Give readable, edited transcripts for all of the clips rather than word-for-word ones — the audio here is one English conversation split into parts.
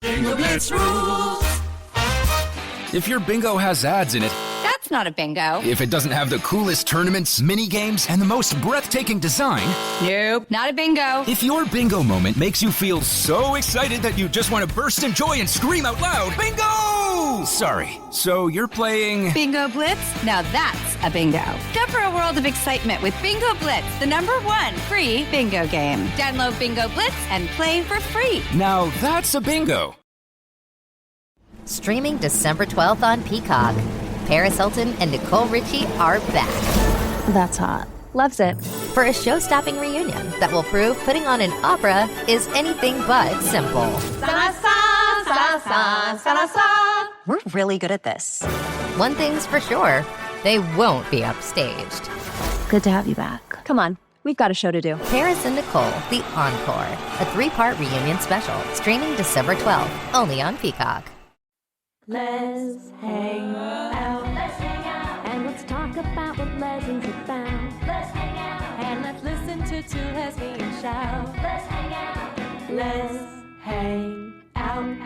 Bingo Blitz rules. If your bingo has ads in it, That's not a bingo. if it doesn't have the coolest tournaments, mini games, and the most breathtaking design, Nope, not a bingo. if your bingo moment makes you feel so excited that you just want to burst in joy and scream out loud, bingo! Sorry, so you're playing... Bingo Blitz? Now that's a bingo. Go for a world of excitement with Bingo Blitz, the #1 free bingo game. Download Bingo Blitz and play for free. Now that's a bingo. Streaming December 12th on Peacock. Paris Hilton and Nicole Richie are back That's hot. Loves it. for a show-stopping reunion that will prove putting on an opera is anything but simple. We're really good at this. One thing's for sure, they won't be upstaged. Good to have you back. Come on, we've got a show to do. Paris and Nicole, The Encore, a 3-part reunion special, streaming December 12th, only on Peacock. Let's hang out. Let's hang out. And let's talk about what legends have found. Let's hang out. And let's listen to two lesbians shout. Let's hang out. Let's hang out.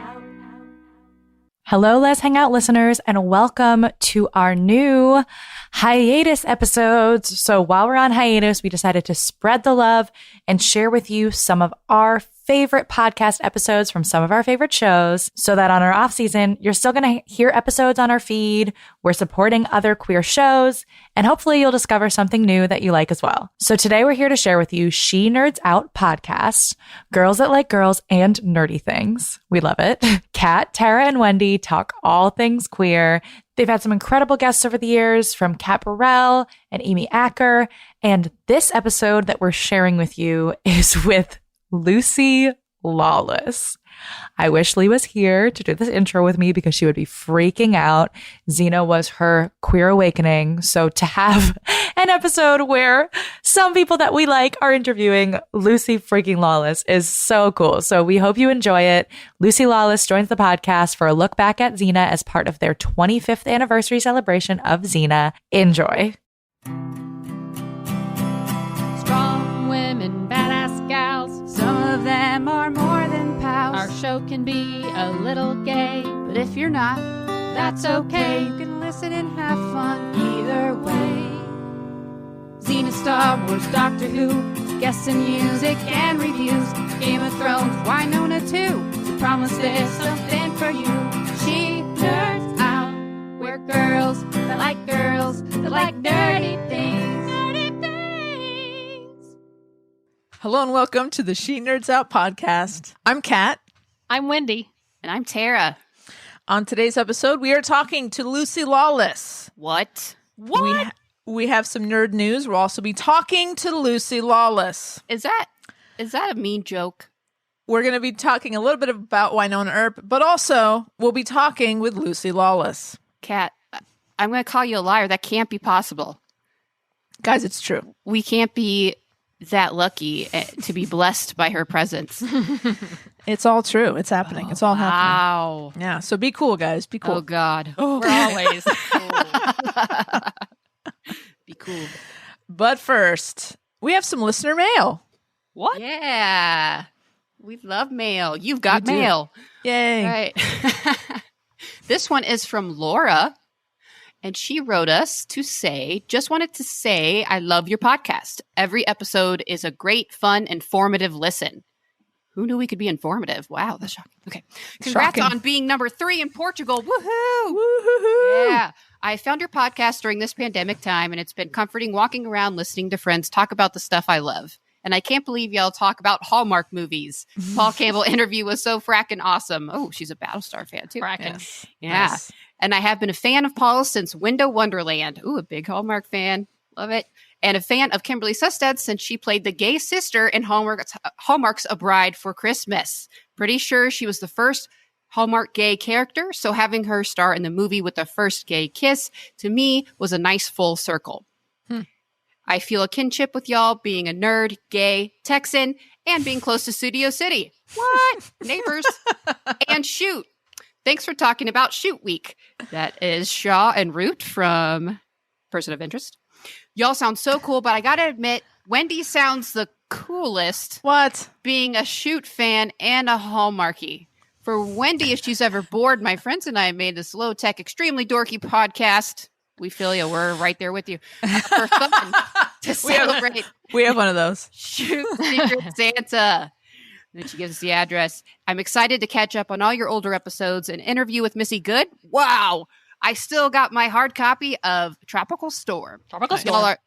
Hello, Let's Hang Out listeners, and welcome to our new hiatus episodes. So while we're on hiatus, we decided to spread the love and share with you some of our favorite podcast episodes from some of our favorite shows so that on our off season, you're still going to hear episodes on our feed. We're supporting other queer shows, and hopefully you'll discover something new that you like as well. So today we're here to share with you She Nerds Out podcast, girls that like girls and nerdy things. We love it. Kat, Tara, and Wendy talk all things queer. They've had some incredible guests over the years, from Kat Burrell and Amy Acker. And this episode that we're sharing with you is with Lucy Lawless. I wish Lee was here to do this intro with me because she would be freaking out. Xena was her queer awakening. So to have an episode where some people that we like are interviewing Lucy freaking Lawless is so cool. So we hope you enjoy it. Lucy Lawless joins the podcast for a look back at Xena as part of their 25th anniversary celebration of Xena. Enjoy. Strong women, badass gals. Some of them are more than pals. Our show can be a little gay, but if you're not, that's okay. You can listen and have fun either way. Xena, Star Wars, Doctor Who, guests and music and reviews. Game of Thrones, Winona too. We promise there's something for you. She nerds out. We're girls that like nerdy things. Nerdy things. Hello and welcome to the She Nerds Out podcast. I'm Kat. I'm Wendy. And I'm Tara. On today's episode, we are talking to Lucy Lawless. What? We have some nerd news. We'll also be talking to Lucy Lawless. Is that a mean joke? We're going to be talking a little bit about Winona Earp, but also we'll be talking with Lucy Lawless. Kat, I'm going to call you a liar. That can't be possible. Guys, it's true. We can't be that lucky to be blessed by her presence. It's all true. It's happening. It's all happening. Wow. Yeah, so be cool, guys. Be cool. Oh, God. Oh. We're always cool. Be cool. But first, we have some listener mail. What? Yeah. We love mail. You've got We do. mail. Yay. All right. This one is from Laura. And she wrote us to say, just wanted to say, I love your podcast. Every episode is a great, fun, informative listen. Who knew we could be informative? Wow, that's shocking. Okay. Congrats Shocking. on being number 3 in Portugal. Woohoo! Woo-hoo-hoo. Yeah. I found your podcast during this pandemic time, and it's been comforting walking around listening to friends talk about the stuff I love. And I can't believe y'all talk about Hallmark movies. Paul Campbell interview was so frackin' awesome. Oh, she's a Battlestar fan too. Yes. Yeah. Nice. And I have been a fan of Paul since Window Wonderland. Ooh, a big Hallmark fan. Love it. And a fan of Kimberly Sustad since she played the gay sister in Hallmark's A Bride for Christmas. Pretty sure she was the first Hallmark gay character, so having her star in the movie with the first gay kiss, to me, was a nice full circle. I feel a kinship with y'all being a nerd, gay, Texan, and being close to Studio City. What? Neighbors. And shoot. Thanks for talking about Shoot Week. That is Shaw and Root from Person of Interest. Y'all sound so cool, but I gotta admit, Wendy sounds the coolest. What? Being a Shoot fan and a Hallmarky. For Wendy, if she's ever bored, my friends and I made this low-tech, extremely dorky podcast. We feel you. We're right there with you. For fun, to celebrate. We have one of those. Shoot Secret Santa. Then she gives us the address. I'm excited to catch up on all your older episodes and interview with Missy Good. Wow. I still got my hard copy of Tropical Storm.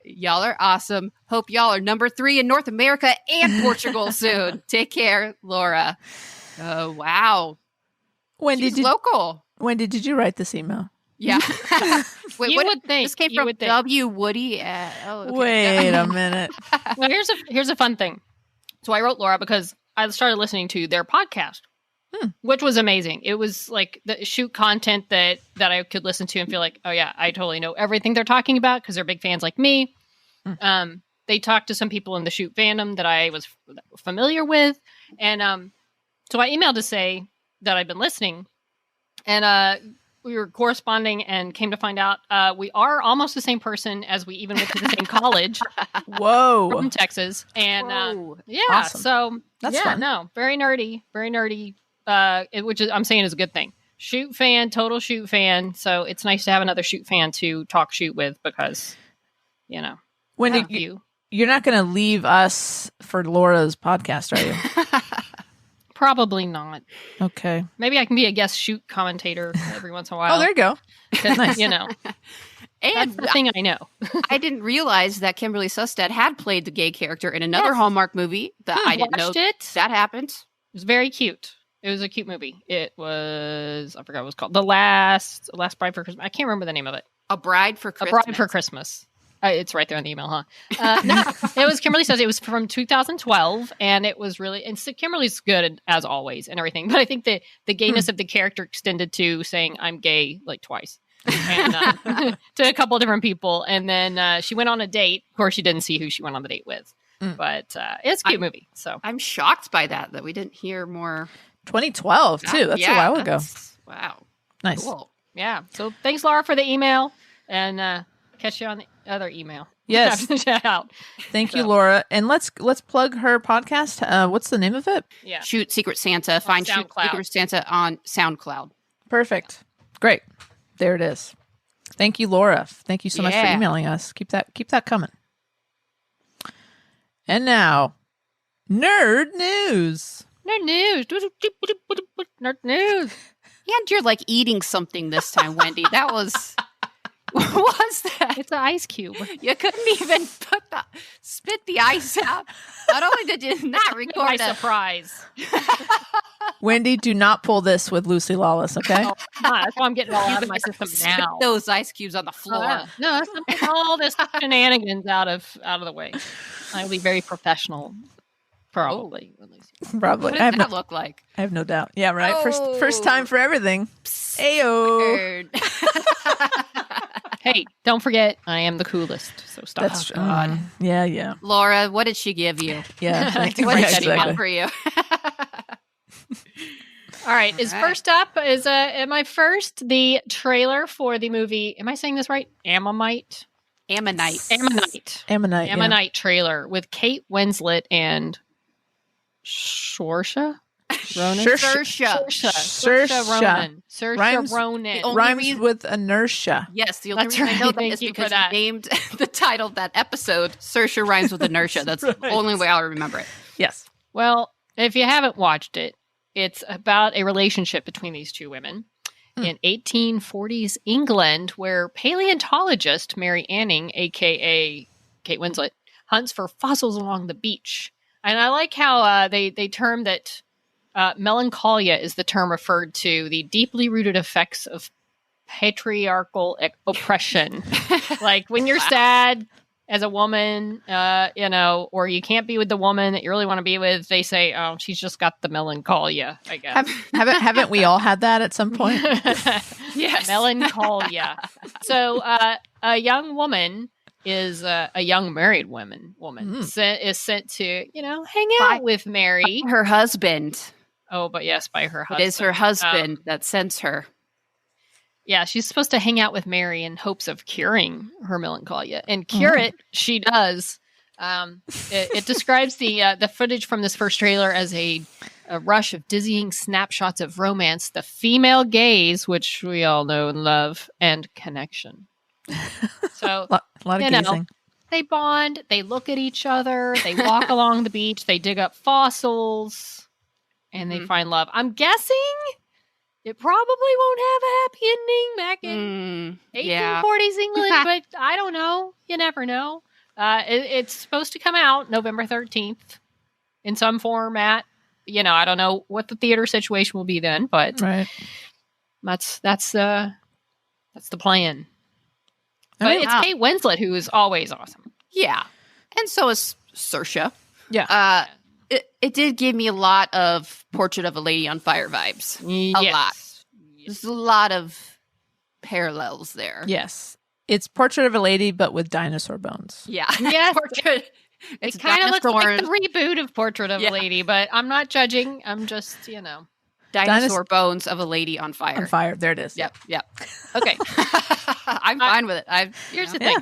Y'all are awesome. Hope y'all are number 3 in North America and Portugal soon. Take care, Laura. Oh, wow. Wendy, local. Wendy, did you write this email? Yeah. Wait, you would think. This came from W. Woody. Okay. Wait a minute. Well, here's a fun thing. So I wrote Laura because I started listening to their podcast. Which was amazing. It was like the shoot content that I could listen to and feel like, oh yeah, I totally know everything they're talking about because they're big fans like me. They talked to some people in the shoot fandom that I was familiar with. And so I emailed to say that I'd been listening. And we were corresponding and came to find out we are almost the same person as we even went to the same college. Whoa. From Texas. And yeah, awesome. So that's fun. No, very nerdy. Which is, I'm saying is a good thing. Shoot fan, total shoot fan. So it's nice to have another shoot fan to talk shoot with because, Wendy, you're not going to leave us for Laura's podcast, are you? Probably not. Okay. Maybe I can be a guest shoot commentator every once in a while. Oh, there you go. Nice. And that's the thing I know. I didn't realize that Kimberly Sustad had played the gay character in another Hallmark movie that I didn't know that happened. It was very cute. It was a cute movie. It was, I forgot what it was called. The Last Bride for Christmas. I can't remember the name of it. A Bride for Christmas. A Bride for Christmas. It's right there in the email, huh? No, it was Kimberly says it was from 2012, and it was really, and so Kimberly's good as always and everything, but I think the gayness of the character extended to saying I'm gay like twice. And, to a couple of different people, and then she went on a date. Of course, she didn't see who she went on the date with, but it's a cute movie. So I'm shocked by that we didn't hear more. 2012 too. That's a while ago. Wow. Nice. Cool. Yeah. So thanks, Laura, for the email, and catch you on the other email. Yes. Shout out. Thank you, Laura. And let's plug her podcast. What's the name of it? Yeah. Shoot Secret Santa. Find Shoot Secret Santa on SoundCloud. Perfect. Great. There it is. Thank you, Laura. Thank you so much for emailing us. Keep that coming. And now, nerd news. Nerd news. Nerd news. And you're like eating something this time, Wendy. That was... What was that? It's an ice cube. You couldn't even spit the ice out. Not only did you not record my surprise. Wendy, do not pull this with Lucy Lawless, okay? Oh, that's why I'm getting all out of my system now. Spit those ice cubes on the floor. No, that's all this shenanigans out of the way. I'll be very professional. Probably. Probably. What does that look like? I have no doubt. Yeah, right. First time for everything. Ayo. Hey, don't forget, I am the coolest. So stop. That's God. Yeah. Laura, what did she give you? Yeah. What did she want for you? All right. First up is the trailer for the movie. Am I saying this right? Ammonite trailer with Kate Winslet and Saoirse Ronan. Saoirse Ronan. Rhymes with inertia. Yes, the only reason I know that is because you named the title of that episode, Saoirse Rhymes with Inertia. That's the only way I'll remember it. Yes. Well, if you haven't watched it, it's about a relationship between these two women in 1840s England, where paleontologist Mary Anning, a.k.a. Kate Winslet, hunts for fossils along the beach. And I like how they term that melancholia is the term referred to the deeply rooted effects of patriarchal oppression. Like when you're sad as a woman, or you can't be with the woman that you really want to be with, they say, oh, she's just got the melancholia, I guess. Haven't we all had that at some point? Yes. Melancholia. So a young woman is a young married woman is sent to, hang out with Mary. Her husband. Oh, but yes, by her husband. It is her husband that sends her. Yeah, she's supposed to hang out with Mary in hopes of curing her melancholia. And cure it, she does. It describes the footage from this first trailer as a rush of dizzying snapshots of romance, the female gaze, which we all know and love, and connection. So, a lot of gazing. They bond, they look at each other, they walk along the beach, they dig up fossils, and they find love. I'm guessing it probably won't have a happy ending back in 1840s England, but I don't know. You never know. It's supposed to come out November 13th in some format. I don't know what the theater situation will be then, but that's the plan. But it's Kate Winslet, who is always awesome. Yeah. And so is Saoirse. Yeah. It did give me a lot of Portrait of a Lady on Fire vibes. A lot. There's a lot of parallels there. Yes. It's Portrait of a Lady, but with dinosaur bones. Yeah. Yes. It kind of looks like the reboot of Portrait of a Lady, but I'm not judging. I'm just, Dinosaur bones of a lady on fire. On fire. There it is. Yep. Okay. I'm fine with it. Here's the thing.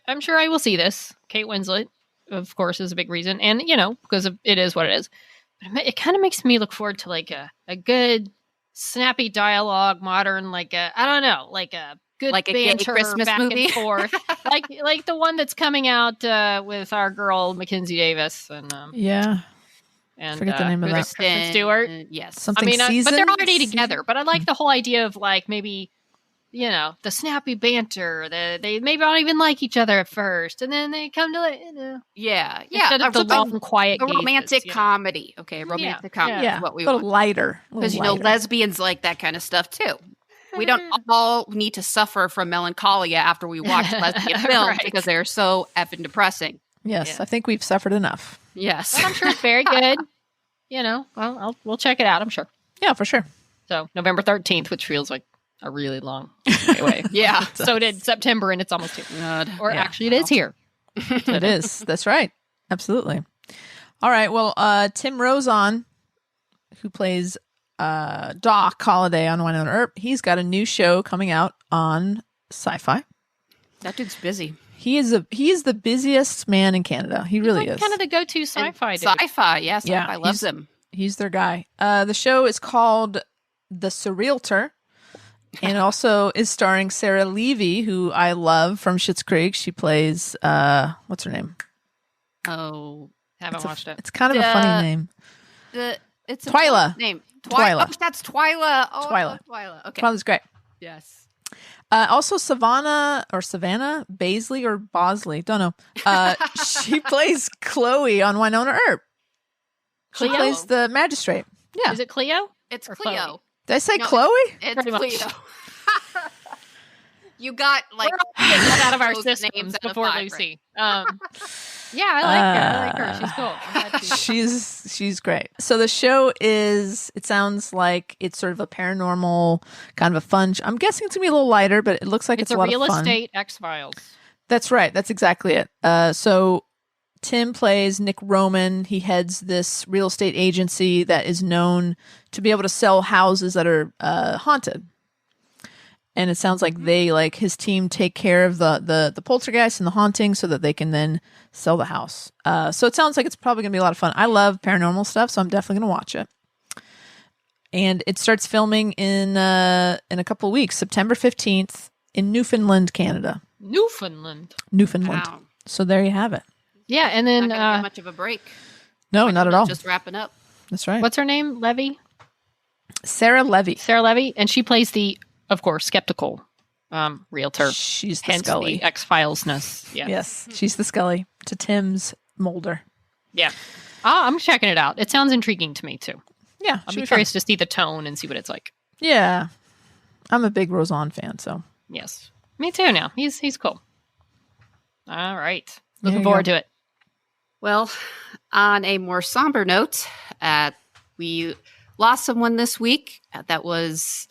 I'm sure I will see this. Kate Winslet, of course, is a big reason. And, because it is what it is. But it kind of makes me look forward to like a good, snappy dialogue, modern, like a good like a banter gay Christmas back movie. and forth. like the one that's coming out with our girl, Mackenzie Davis. And and forget the name of that. Kristen Stewart. Yes. Something but they're already together. But I like the whole idea of like maybe, the snappy banter. They maybe don't even like each other at first, and then they come to instead of the long, quiet, a romantic comedy. Okay, romantic comedy is what we want. Lighter, because lesbians like that kind of stuff too. We don't all need to suffer from melancholia after we watch lesbian films because they're so effing depressing. Yes, I think we've suffered enough. Yes. But I'm sure it's very good. We'll check it out, I'm sure. Yeah, for sure. So November 13th, which feels like a really long way. Yeah. So did September, and it's almost here. God. Or actually, it is here. It is. That's right. Absolutely. All right. Well, Tim Rozon, who plays Doc Holliday on Winona Earp, he's got a new show coming out on Sci-Fi. That dude's busy. He is the busiest man in Canada. He really is. Kind of the go-to sci-fi dude. Sci-fi, yes. Yeah, I love him. He's their guy. The show is called The Surrealtor, and also is starring Sarah Levy, who I love from Schitt's Creek. She plays what's her name? Oh, haven't watched it. It's kind of a funny name. It's a Twyla. Name. Twyla. Oh, that's Twyla. Oh, Twyla. Twyla. Okay. Twyla's great. Yes. Also, Savannah Baisley or Bosley, don't know. She plays Chloe on Winona Earp. She Cleo? plays the magistrate. Yeah. Is it Cleo? It's Or Cleo. Chloe? Did I say No, Chloe? It's Pretty much. Cleo. You got like We're all getting that out of our those systems names out of before five, Lucy. Yeah, I like her. She's cool. I'm glad She's great. So the show it sounds like it's sort of a paranormal kind of a fun. I'm guessing it's gonna be a little lighter, but it looks like it's a lot real of fun. estate X-Files. That's right. That's exactly it. So Tim plays Nick Roman. He heads this real estate agency that is known to be able to sell houses that are haunted. And it sounds like his team take care of the poltergeist and the haunting so that they can then sell the house. So it sounds like it's probably going to be a lot of fun. I love paranormal stuff, so I'm definitely going to watch it. And it starts filming in a couple of weeks, September 15th in Newfoundland, Canada. Newfoundland. Wow. So there you have it. Yeah, and then not gonna get much of a break. No, not at all. Just wrapping up. That's right. What's her name? Levy? Sarah Levy. Sarah Levy, and she plays the, of course, skeptical realtor. She's the hence Scully. the X-Files-ness. Yeah. Yes, she's the Scully to Tim's Mulder. Yeah. I'm checking it out. It sounds intriguing to me, too. Yeah, I'll be curious to see the tone and see what it's like. Yeah. I'm a big Rozon fan, so. Yes. Me too now. He's cool. All right. Looking you forward go. to it. Well, on a more somber note, we lost someone this week that was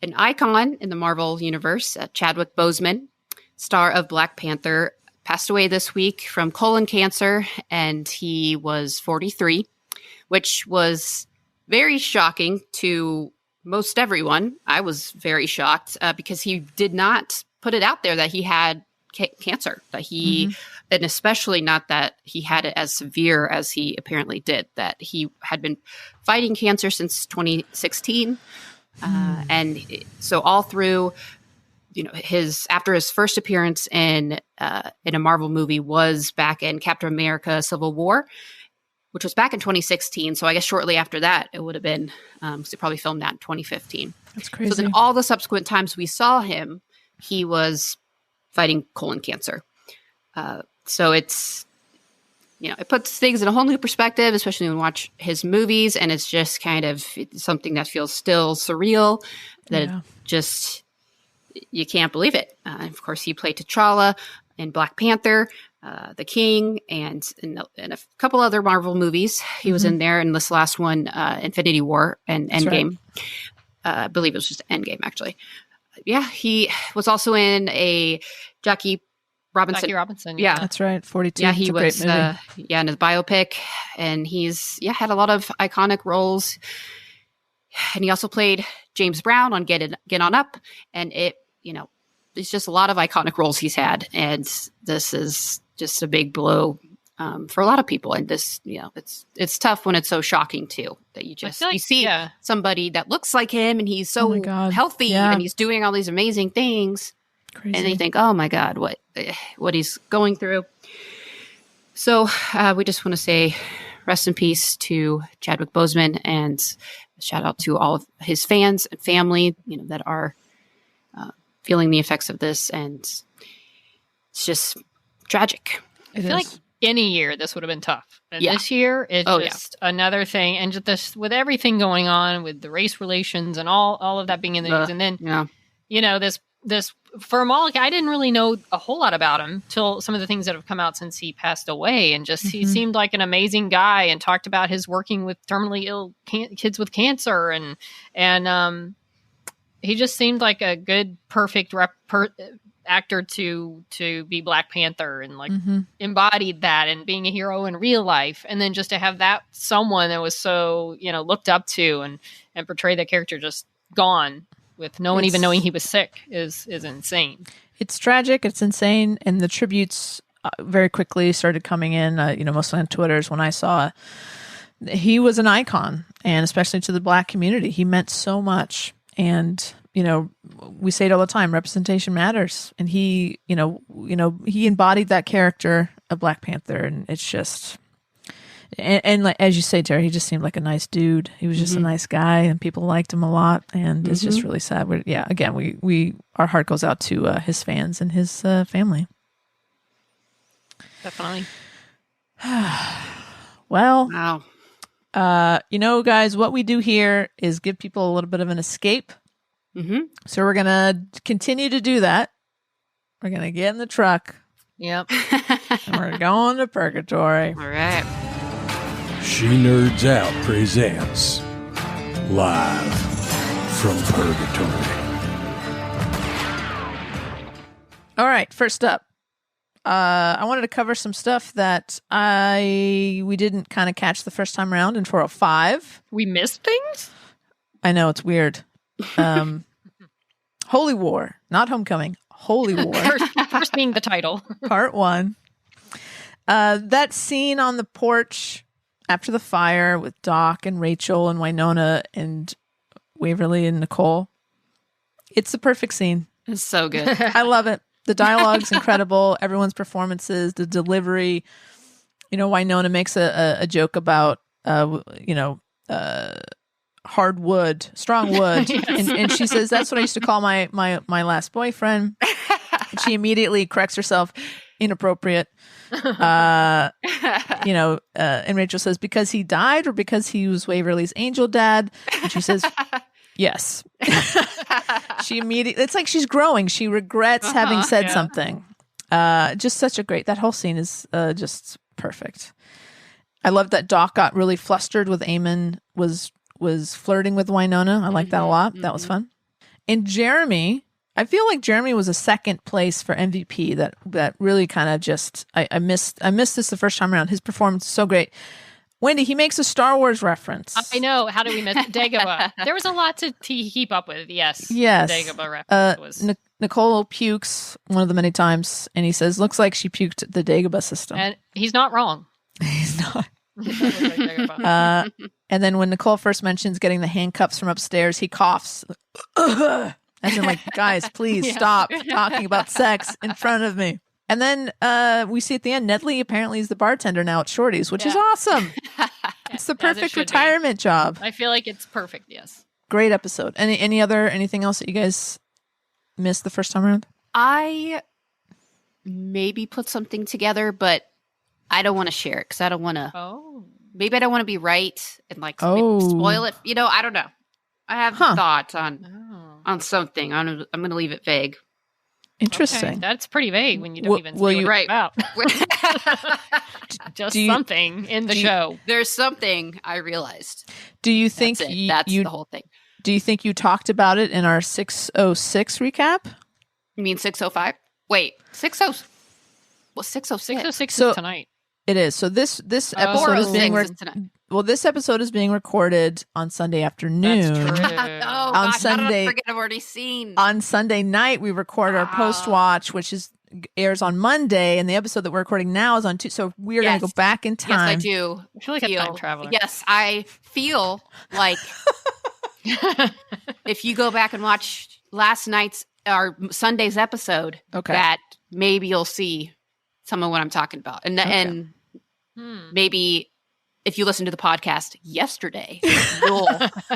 an icon in the Marvel Universe. Chadwick Boseman, star of Black Panther, passed away this week from colon cancer, and he was 43, which was very shocking to most everyone. I was very shocked because he did not put it out there that he had cancer. That he, and especially not that he had it as severe as he apparently did. That he had been fighting cancer since 2016, and so all through, after his first appearance in a Marvel movie was back in Captain America: Civil War, which was back in 2016. So I guess shortly after that, it would have been, because he probably filmed that in 2015. That's crazy. So then all the subsequent times we saw him, he was fighting colon cancer. So it's, it puts things in a whole new perspective, especially when we watch his movies. And it's just kind of something that feels still surreal, that it just, you can't believe it. Of course, he played T'Challa in Black Panther, the King, and in a couple other Marvel movies. He was in there in this last one, Infinity War and Endgame. Right. I believe it was just Endgame, actually. Yeah, he was also in a Jackie Robinson. Yeah, that's right. 42. Yeah, he was. In a biopic, and he's had a lot of iconic roles. And he also played James Brown on Get On Up, and it's just a lot of iconic roles he's had, and this is just a big blow for a lot of people. And this, it's tough when it's so shocking too, that you just you see somebody that looks like him, and he's so healthy, and he's doing all these amazing things. Crazy. And you think, oh my God, what he's going through. So we just want to say rest in peace to Chadwick Boseman, and shout out to all of his fans and family, that are feeling the effects of this. And it's just tragic. I feel like any year this would have been tough. And this year, it's just another thing. And just this, with everything going on with the race relations and all of that being in the news. And then, this for Malik, I didn't really know a whole lot about him till some of the things that have come out since he passed away. And just, he seemed like an amazing guy, and talked about his working with terminally ill kids with cancer. And he just seemed like a good, perfect actor to be Black Panther, and embodied that, and being a hero in real life. And then just to have that someone that was so, looked up to and portray the character just gone, with no one even knowing he was sick is insane. It's tragic. It's insane. And the tributes very quickly started coming in, mostly on Twitter is when I saw it. He was an icon, and especially to the Black community. He meant so much. And, we say it all the time, representation matters. And he, he embodied that character of Black Panther. And it's just, and like, as you say, Terry, he just seemed like a nice dude. He was just a nice guy, and people liked him a lot. And it's just really sad. Again, we our heart goes out to his fans and his family. Definitely. Well, wow. Guys, what we do here is give people a little bit of an escape. So we're going to continue to do that. We're going to get in the truck. Yep. And we're going to purgatory. All right. She Nerds Out presents Live from Purgatory. All right, first up. I wanted to cover some stuff that we didn't kind of catch the first time around in 405. We missed things? I know, it's weird. Holy War, not Homecoming. Holy War. First being the title. Part 1. That scene on the porch after the fire with Doc and Rachel and Winona and Waverly and Nicole. It's the perfect scene. It's so good. I love it. The dialogue's incredible. Everyone's performances, the delivery. Winona makes a joke about, hard wood, strong wood. Yes. And she says, that's what I used to call my last boyfriend. And she immediately corrects herself. Inappropriate. And Rachel says, because he died or because he was Waverly's angel dad? And she says, yes. She immediately, it's like she's growing. She regrets having said something. Just such a great, that whole scene is just perfect. I love that Doc got really flustered with Eamon was flirting with Winona. I like that a lot. That was fun. And Jeremy, I feel like Jeremy was a second place for MVP. That really kind of just I missed this the first time around. His performance is so great. Wendy, he makes a Star Wars reference. I know. How do we miss Dagobah? There was a lot to keep up with. Yes. Yes. The Dagobah reference was. Nicole pukes one of the many times, and he says, looks like she puked the Dagobah system. And he's not wrong. He's not. And then when Nicole first mentions getting the handcuffs from upstairs, he coughs. As in, like, guys, please stop talking about sex in front of me. And then we see at the end, Nedley apparently is the bartender now at Shorty's, which is awesome. It's the perfect retirement job. I feel like it's perfect, yes. Great episode. Anything else that you guys missed the first time around? I maybe put something together, but I don't want to share it because I don't want to. Oh. Maybe I don't want to be right and like spoil it. I don't know. I have thoughts on something. I'm going to leave it vague. Interesting. Okay. That's pretty vague when you don't even say what it's about. Just something in the show. There's something I realized. Do you think that's the whole thing? Do you think you talked about it in our 606 recap? You mean 605? Wait, 60. Well, 606. 606 is tonight. It is. So this episode is being this episode is being recorded on Sunday afternoon. That's true. On Sunday, how did I forget? I've already seen. On Sunday night, we record our post watch, which airs on Monday, and the episode that we're recording now is on Tuesday. So we are going to go back in time. Yes, I do. I feel like a time traveler. Yes, I feel like if you go back and watch last night's or Sunday's episode, that maybe you'll see some of what I'm talking about, and maybe if you listen to the podcast yesterday,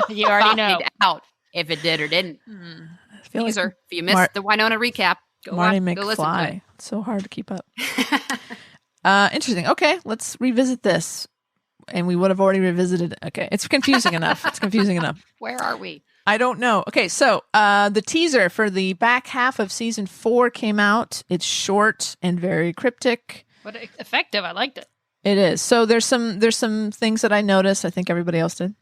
you already know out if it did or didn't. I feel Teaser, if you missed the Winona recap, go listen to it. It's so hard to keep up. Interesting. Okay, let's revisit this. And we would have already revisited. Okay, it's confusing enough. It's confusing enough. Where are we? I don't know. Okay, so the teaser for the back half of season 4 came out. It's short and very cryptic. But effective. I liked it. It is. So there's some things that I noticed. I think everybody else did.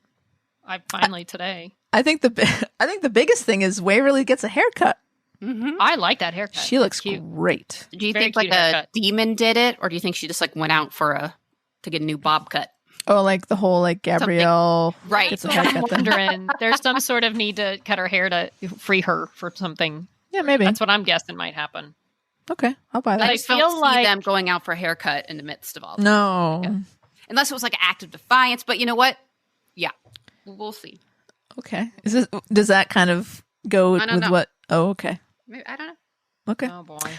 I finally today. I think the biggest thing is Waverly gets a haircut. Mm-hmm. I like that haircut. She looks great. Do you think like a demon did it, or do you think she just like went out to get a new bob cut? Oh, like the whole like Gabrielle gets a haircut. I'm wondering. There's some sort of need to cut her hair to free her for something. Yeah, maybe. That's what I'm guessing might happen. Okay, I'll buy that. I just don't see them going out for a haircut in the midst of all this. No. Yeah. Unless it was like an act of defiance. But you know what? Yeah, we'll see. Okay. Does that kind of go with what? Oh, okay. Maybe, I don't know. Okay. Oh boy.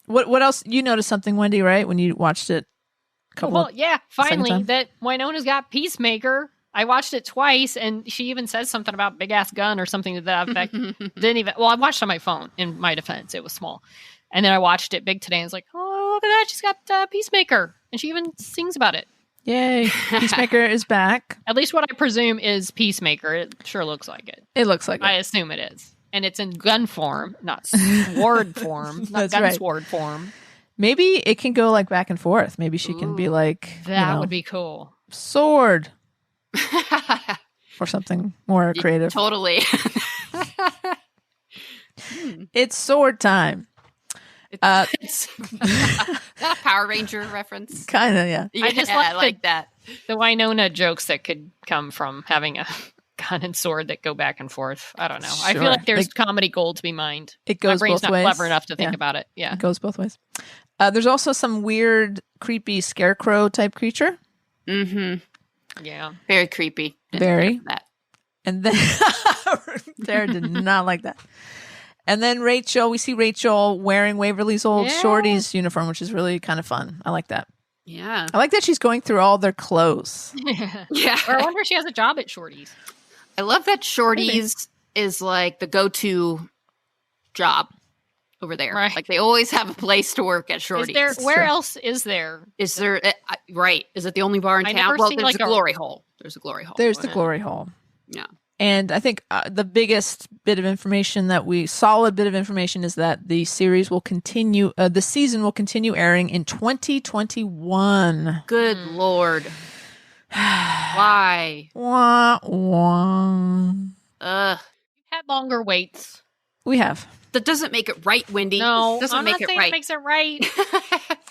What else? You noticed something, Wendy, right? When you watched it. Finally, that Winona's got Peacemaker. I watched it twice, and she even says something about big ass gun or something to that effect. I watched on my phone. In my defense, it was small, and then I watched it big today, and I was like, "Oh, look at that! She's got Peacemaker," and she even sings about it. Yay! Peacemaker is back. At least what I presume is Peacemaker. It sure looks like it. It looks like it. I assume it is, and it's in gun form, not sword form, not gun sword form. Maybe it can go like back and forth. Maybe she can be like that would be cool. Sword. Or something more creative. Totally. It's sword time. It's that a Power Ranger reference? Kind of, yeah. I just like that. The Winona jokes that could come from having a gun and sword that go back and forth. I don't know. Sure. I feel like there's comedy gold to be mined. It goes My brain's both not ways. clever enough to think about it. Yeah. It goes both ways. There's also some weird, creepy scarecrow type creature. Mm-hmm. Yeah. Very creepy. Very. That. And then Sarah did not like that. And then we see Rachel wearing Waverly's old Shorty's uniform, which is really kind of fun. I like that. Yeah. I like that she's going through all their clothes. Yeah. Or I wonder if she has a job at Shorty's. I love that Shorty's is like the go-to job over there. Right. Like they always have a place to work at Shorty's. Where else is there? Is there? Right. Is it the only bar in town? Well, there's a glory hole. There's a glory hole. There's the glory hole. Yeah. And I think the biggest bit of information solid bit of information is that the series will continue, the season will continue airing in 2021. Good Lord. Why? Wah, wah. Ugh. You've had longer waits. We have. That doesn't make it right, Wendy. No, doesn't I'm make not it saying right. it makes it right.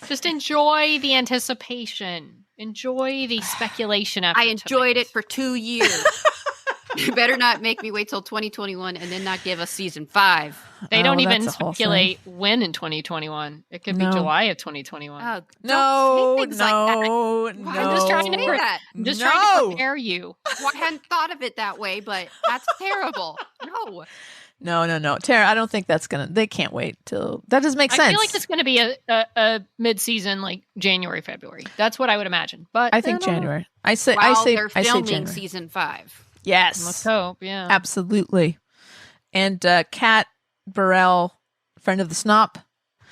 Just enjoy the anticipation. Enjoy the speculation after I enjoyed tonight. it for 2 years. You better not make me wait till 2021 and then not give us season 5. They don't even that's a whole speculate when in 2021. It could be No. July of 2021. Oh, No, don't say things like that. no, Why no. I'm just trying to do that. I'm just No. trying to prepare you. Well, I hadn't thought of it that way, but that's terrible. No. No. Tara, I don't think that's gonna. They can't wait till that doesn't make sense. I feel like it's going to be a mid-season, like January, February. That's what I would imagine. But I think don't know. January. I say They're I say filming January. season 5. Yes, Let's hope. Yeah. absolutely. And Kat Burrell, friend of the Snop,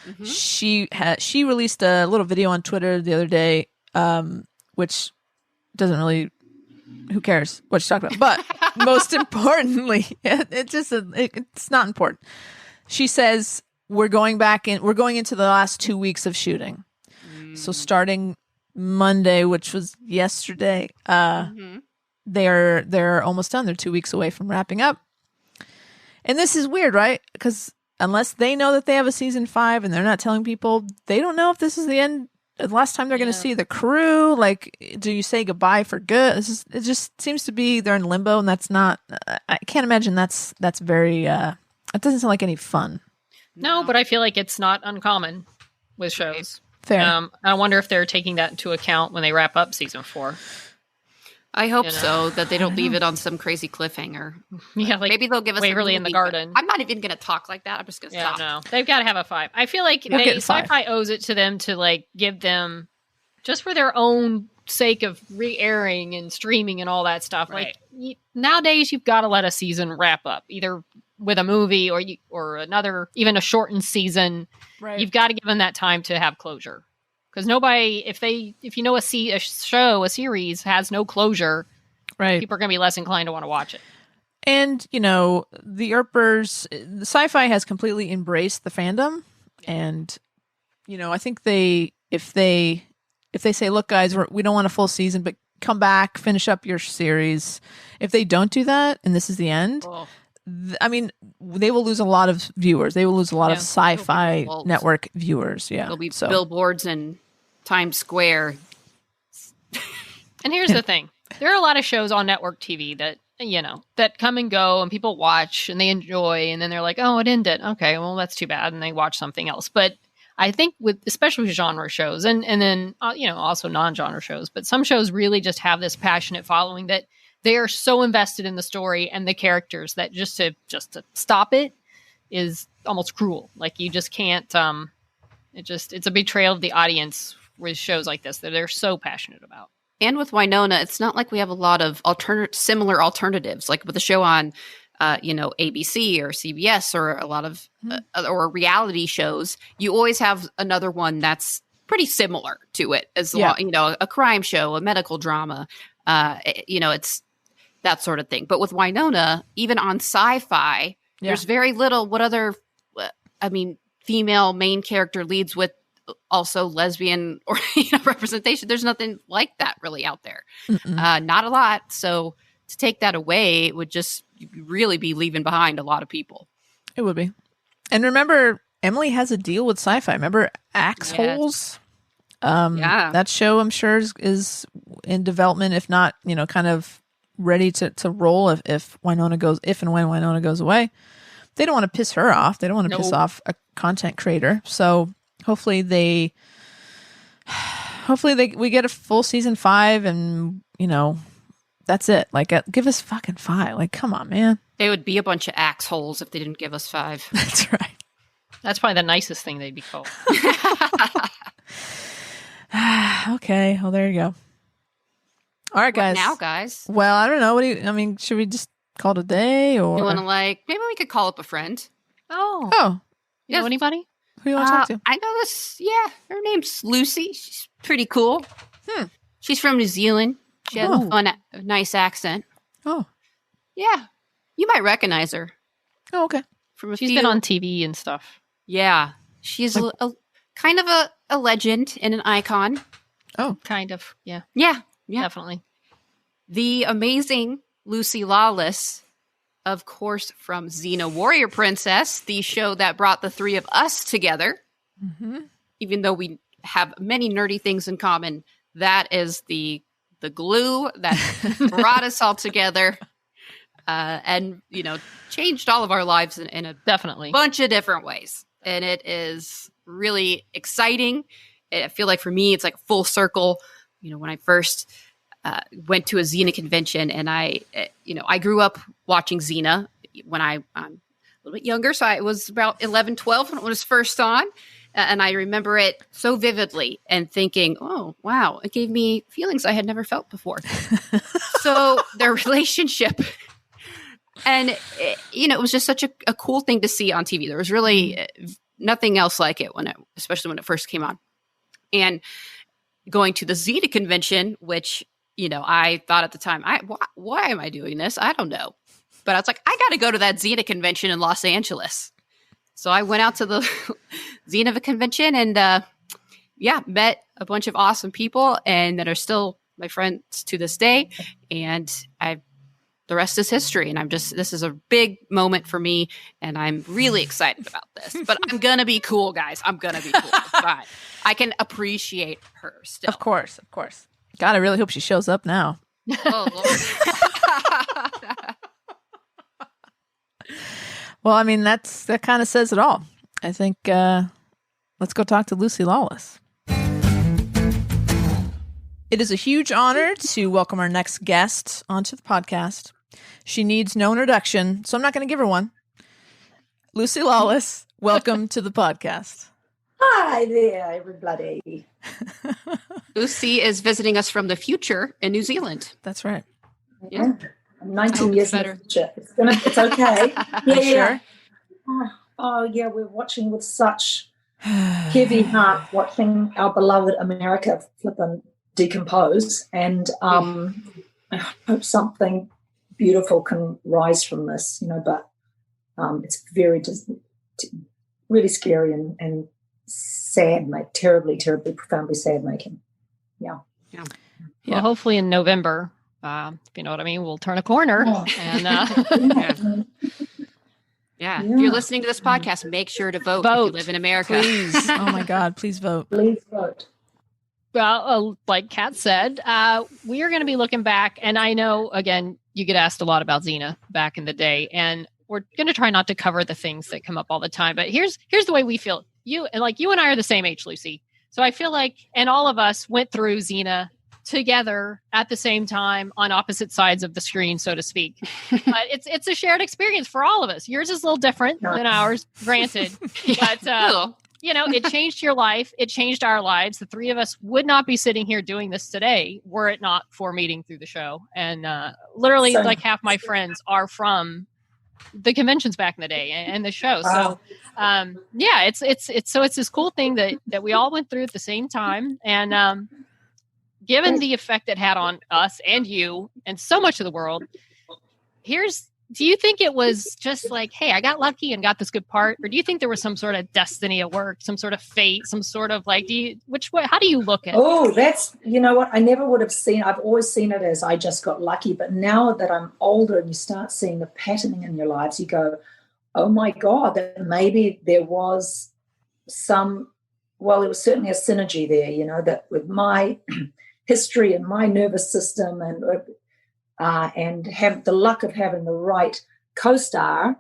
Mm-hmm. she released a little video on Twitter the other day, which doesn't really. Who cares what she's talking about? But most importantly, it's not important. She says we're going into the last 2 weeks of shooting. So starting Monday, which was yesterday, they're almost done. They're 2 weeks away from wrapping up. And this is weird, right? Because unless they know that they have a season 5 and they're not telling people, they don't know if this is the last time they're going to see the crew. Like, do you say goodbye for good? It just seems to be they're in limbo, and that's not. I can't imagine that's very. It doesn't sound like any fun. No, but I feel like it's not uncommon with shows. Fair. I wonder if they're taking that into account when they wrap up season 4. I hope so, that they don't leave it on some crazy cliffhanger. Yeah, like maybe they'll give us Waverly a in the movie, Garden. but I'm not even going to talk like that. I'm just going to Yeah, stop. no, they've got to have a 5. I feel like We'll get 5. Sci-Fi owes it to them to like give them just for their own sake of re-airing and streaming and all that stuff. Right. Like nowadays, you've got to let a season wrap up either with a movie or another, even a shortened season. Right. You've got to give them that time to have closure. Because nobody, if you know a series has no closure, Right. people are going to be less inclined to want to watch it. And the Earpers, the Sci-Fi has completely embraced the fandom, and I think if they say, look, guys, we don't want a full season, but come back, finish up your series. If they don't do that, and this is the end. Oh. I mean, they will lose a lot of viewers. They will lose a lot of Sci-Fi Well, network viewers. Yeah, There'll be billboards in Times Square. And here's the thing. There are a lot of shows on network TV that, that come and go and people watch and they enjoy. And then they're like, oh, it ended. Okay, well, that's too bad. And they watch something else. But I think especially with genre shows and then, also non-genre shows, but some shows really just have this passionate following that they are so invested in the story and the characters that just to stop it is almost cruel. Like you just can't, it's a betrayal of the audience with shows like this that they're so passionate about. And with Winona, it's not like we have a lot of similar alternatives, like with the show on, ABC or CBS or a lot of or reality shows. You always have another one that's pretty similar to it, as long, a crime show, a medical drama. It's that sort of thing. But with Winona, even on Sci-Fi, there's very little. What other? Female main character leads with also lesbian or representation. There's nothing like that really out there. Not a lot. So to take that away, it would just really be leaving behind a lot of people. It would be. And remember, Emily has a deal with Sci-Fi. Remember Axe Holes? That show I'm sure is in development, if not, kind of ready to roll if and when Winona goes away. They don't want to piss her off. They don't want to piss off a content creator. So hopefully we get a full season 5 and that's it. Like give us fucking 5. Like come on, man. They would be a bunch of axe holes if they didn't give us 5. That's right. That's probably the nicest thing they'd be called. Okay, well there you go. All right, guys. What now, guys? Well, I don't know. Should we just call it a day, or you want to maybe we could call up a friend? Oh, you know anybody? Who do you want to talk to? I know this. Yeah, her name's Lucy. She's pretty cool. She's from New Zealand. She has a nice accent. Oh, yeah. You might recognize her. Oh, okay. She's been on TV and stuff. Yeah, she's a kind of a legend and an icon. Oh, kind of. Yeah. Yeah. Definitely. The amazing Lucy Lawless, of course, from Xena Warrior Princess, the show that brought the three of us together. Even though we have many nerdy things in common, that is the glue that brought us all together, and changed all of our lives in a Definitely bunch of different ways. And it is really exciting. I feel like for me, it's like full circle. When I first went to a Xena convention, and I grew up watching Xena when I'm a little bit younger. So I was about 11, 12 when it was first on. And I remember it so vividly and thinking, oh, wow, it gave me feelings I had never felt before. So their relationship, and it was just such a cool thing to see on TV. There was really nothing else like it especially when it first came on. And going to the Xena convention, which, I thought at the time, why am I doing this? I don't know. But I was like, I got to go to that Xena convention in Los Angeles. So I went out to the Xena convention and, met a bunch of awesome people and that are still my friends to this day. And the rest is history. And this is a big moment for me. And I'm really excited about this. But I'm going to be cool, guys. I'm going to be cool. It's fine. I can appreciate her still. Of course. God, I really hope she shows up now. Oh, Lord. Well, I mean, that kind of says it all. I think let's go talk to Lucy Lawless. It is a huge honor to welcome our next guest onto the podcast. She needs no introduction, so I'm not going to give her one. Lucy Lawless, welcome to the podcast. Hi there, everybody. Lucy is visiting us from the future in New Zealand. That's right. Yeah. I'm 19 years in the future. It's okay. Yeah. Oh, yeah, we're watching with such heavy heart, watching our beloved America flip and decompose. And I hope something beautiful can rise from this, but it's very, really scary and sad, terribly, terribly, profoundly sad making. Yeah. Well, hopefully in November, if you know what I mean, we'll turn a corner. Oh. And Yeah. If you're listening to this podcast, make sure to vote if you live in America. Please. Oh my God, please vote. Please vote. Well, like Kat said, we are going to be looking back. And I know, again, you get asked a lot about Xena back in the day. And we're going to try not to cover the things that come up all the time. But here's the way we feel. You and I are the same age, Lucy. So I feel like, and all of us went through Xena together at the same time on opposite sides of the screen, so to speak. But it's a shared experience for all of us. Yours is a little different than ours, granted. But it changed your life. It changed our lives. The three of us would not be sitting here doing this today were it not for meeting through the show. And literally, like half my friends are from the conventions back in the day and the show. So it's this cool thing that we all went through at the same time. And given the effect it had on us and you and so much of the world, do you think it was just like, hey, I got lucky and got this good part? Or do you think there was some sort of destiny at work, some sort of fate, some sort of like, how do you look at it? Oh, that's, you know what? I never would have I've always seen it as I just got lucky. But now that I'm older and you start seeing the patterning in your lives, you go, oh my God, that maybe there was there was certainly a synergy there, that with my history and my nervous system and have the luck of having the right co-star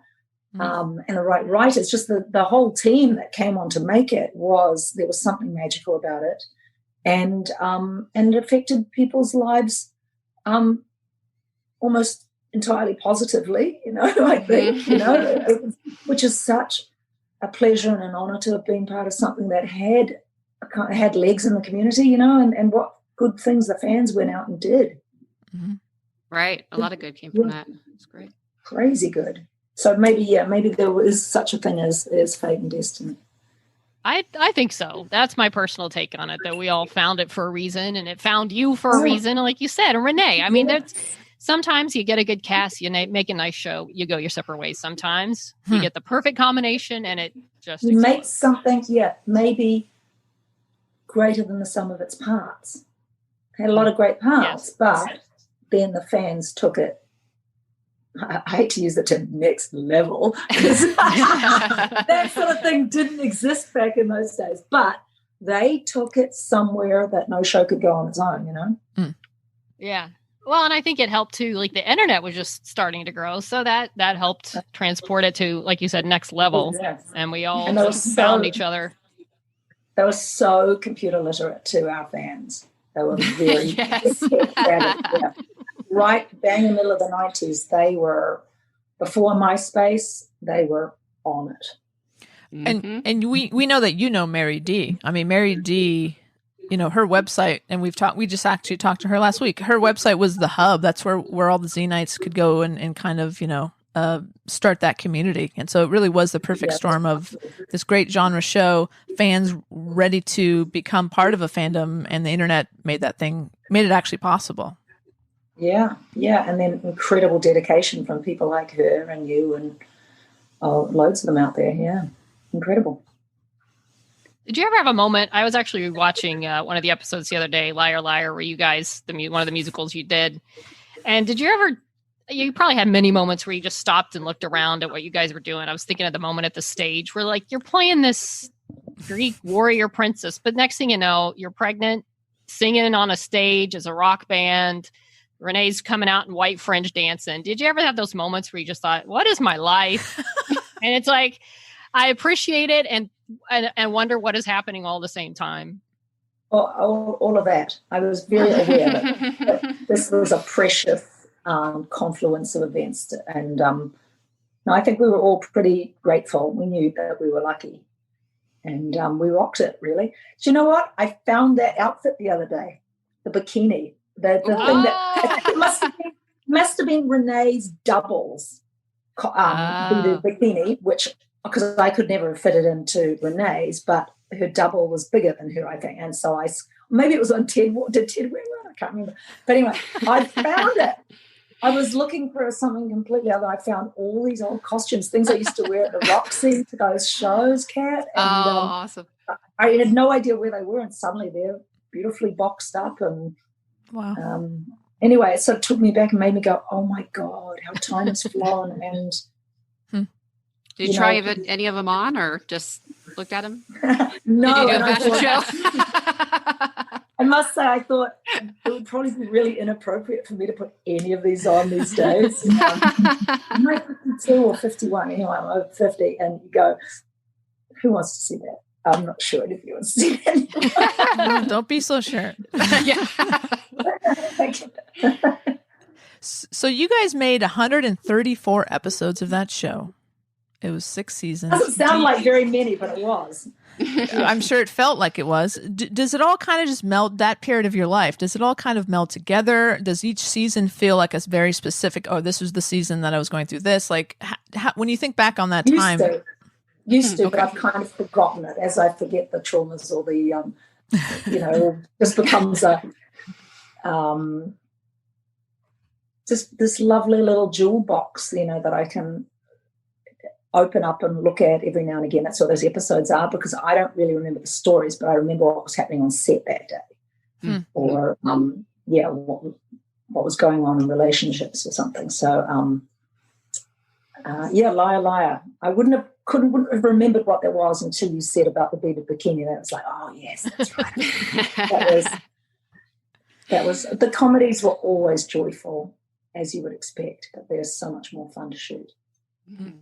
and the right writers, just the whole team that came on to make it there was something magical about it. And it affected people's lives almost entirely positively, I think, which is such a pleasure and an honor to have been part of something that had legs in the community, and what good things the fans went out and did. Mm-hmm. Right. A lot of good came from that. It's great. Crazy good. So maybe there is such a thing as fate and destiny. I think so. That's my personal take on it, that we all found it for a reason and it found you for a reason. And like you said, and Renee, I mean, sometimes you get a good cast, you make a nice show, you go your separate ways. Sometimes you get the perfect combination and it just makes something, maybe greater than the sum of its parts. Had a lot of great parts, but then the fans took it, I hate to use the term next level, because that sort of thing didn't exist back in those days. But they took it somewhere that no show could go on its own, you know? Yeah. Well, and I think it helped too. Like the internet was just starting to grow, so that helped transport it to, like you said, next level. Yes. And we all And found each other. They were so computer literate to our fans. They were very Yes. yeah. Right bang in the middle of the 90s. They were, before MySpace, they were on it. And we know that you know Mary D. I mean, Mary D, you know, her website, and we just actually talked to her last week. Her website was the hub. That's where all the Zenites could go and kind of, you know, start that community. And so it really was the perfect storm of this great genre show, fans ready to become part of a fandom, and the internet made it actually possible. Yeah. And then incredible dedication from people like her and you and loads of them out there. Yeah. Incredible. Did you ever have a moment? I was actually watching one of the episodes the other day, Liar Liar, where you guys, one of the musicals you did. And did you ever, you probably had many moments where you just stopped and looked around at what you guys were doing. I was thinking of the moment at the stage where like you're playing this Greek warrior princess, but next thing you know, you're pregnant, singing on a stage as a rock band. Renee's coming out in white fringe dancing. Did you ever have those moments where you just thought, what is my life? And it's like, I appreciate it and wonder what is happening all at the same time. All of that. I was very aware that this was a precious confluence of events. And I think we were all pretty grateful. We knew that we were lucky. And we rocked it, really. Do you know what? I found that outfit the other day, the bikini. The thing that it must have been Renee's doubles, the bikini, which, because I could never fit it into Renee's, but her double was bigger than her, I think. And so maybe it was on Ted. Did Ted wear one? I can't remember. But anyway, I found it. I was looking for something completely other. I found all these old costumes, things I used to wear at the Roxy to those shows, Kat. And, awesome. I had no idea where they were, and suddenly they're beautifully boxed up. And wow. Anyway, it sort of took me back and made me go, oh, my God, how time has flown. And did you try any of them on, or just looked at them? No. Did you do a fashion show? I must say, I thought it would probably be really inappropriate for me to put any of these on these days. I'm like 52 or 51. Anyway, I'm over 50. And you go, who wants to see that? I'm not sure if you want to see that. Don't be so sure. Yeah. So you guys made 134 episodes of that show. It was 6 seasons. Doesn't sound like very many, but it was. I'm sure it felt like it was. Does it all kind of just meld, that period of your life? Does it all kind of meld together? Does each season feel like a very specific, oh, this was the season that I was going through this? Like, when you think back on that time. Used to, but I've kind of forgotten it as I forget the traumas or the, just becomes a, just this lovely little jewel box, that I can open up and look at every now and again. That's what those episodes are, because I don't really remember the stories, but I remember what was happening on set that day, or what was going on in relationships or something. So, Liar Liar. I wouldn't have remembered what that was until you said about the beaded bikini. That was like, oh yes, that's right. that was the comedies were always joyful, as you would expect, but they're so much more fun to shoot. Mm-hmm.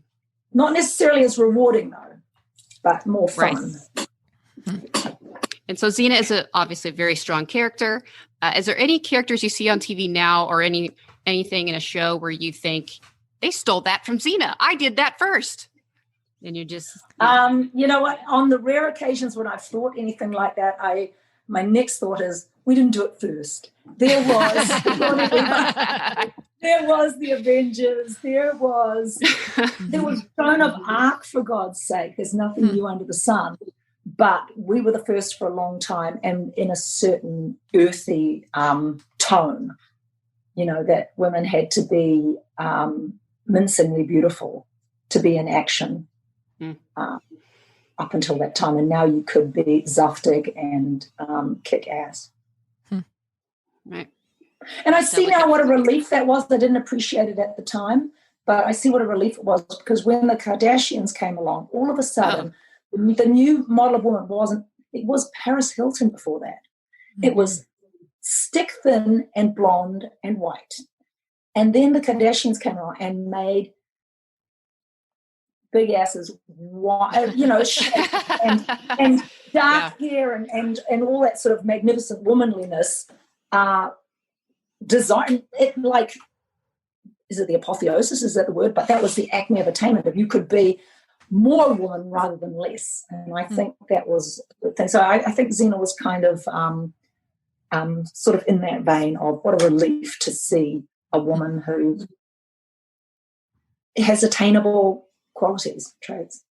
Not necessarily as rewarding though, but more fun. Right. And so Xena is obviously a very strong character. Is there any characters you see on TV now, or anything in a show where you think they stole that from Xena? I did that first. And you just... you know what? On the rare occasions when I've thought anything like that, my next thought is, we didn't do it first. There was the Avengers. There was Joan of Arc, for God's sake. There's nothing new under the sun. But we were the first for a long time, and in a certain earthy tone, that women had to be mincingly beautiful to be in action up until that time. And now you could be zaftig and kick ass. Right. And I see now what a relief that was. I didn't appreciate it at the time, but I see what a relief it was, because when the Kardashians came along, all of a sudden, the new model of woman wasn't It was Paris Hilton before that. It was stick thin and blonde and white. And then the Kardashians came along and made big asses, shape and dark hair and all that sort of magnificent womanliness. Design it like, is it the apotheosis? Is that the word? But that was the acme of attainment. If you could be more woman rather than less, and I think that was the thing. So I think Xena was kind of sort of in that vein of what a relief to see a woman who has attainable qualities, traits.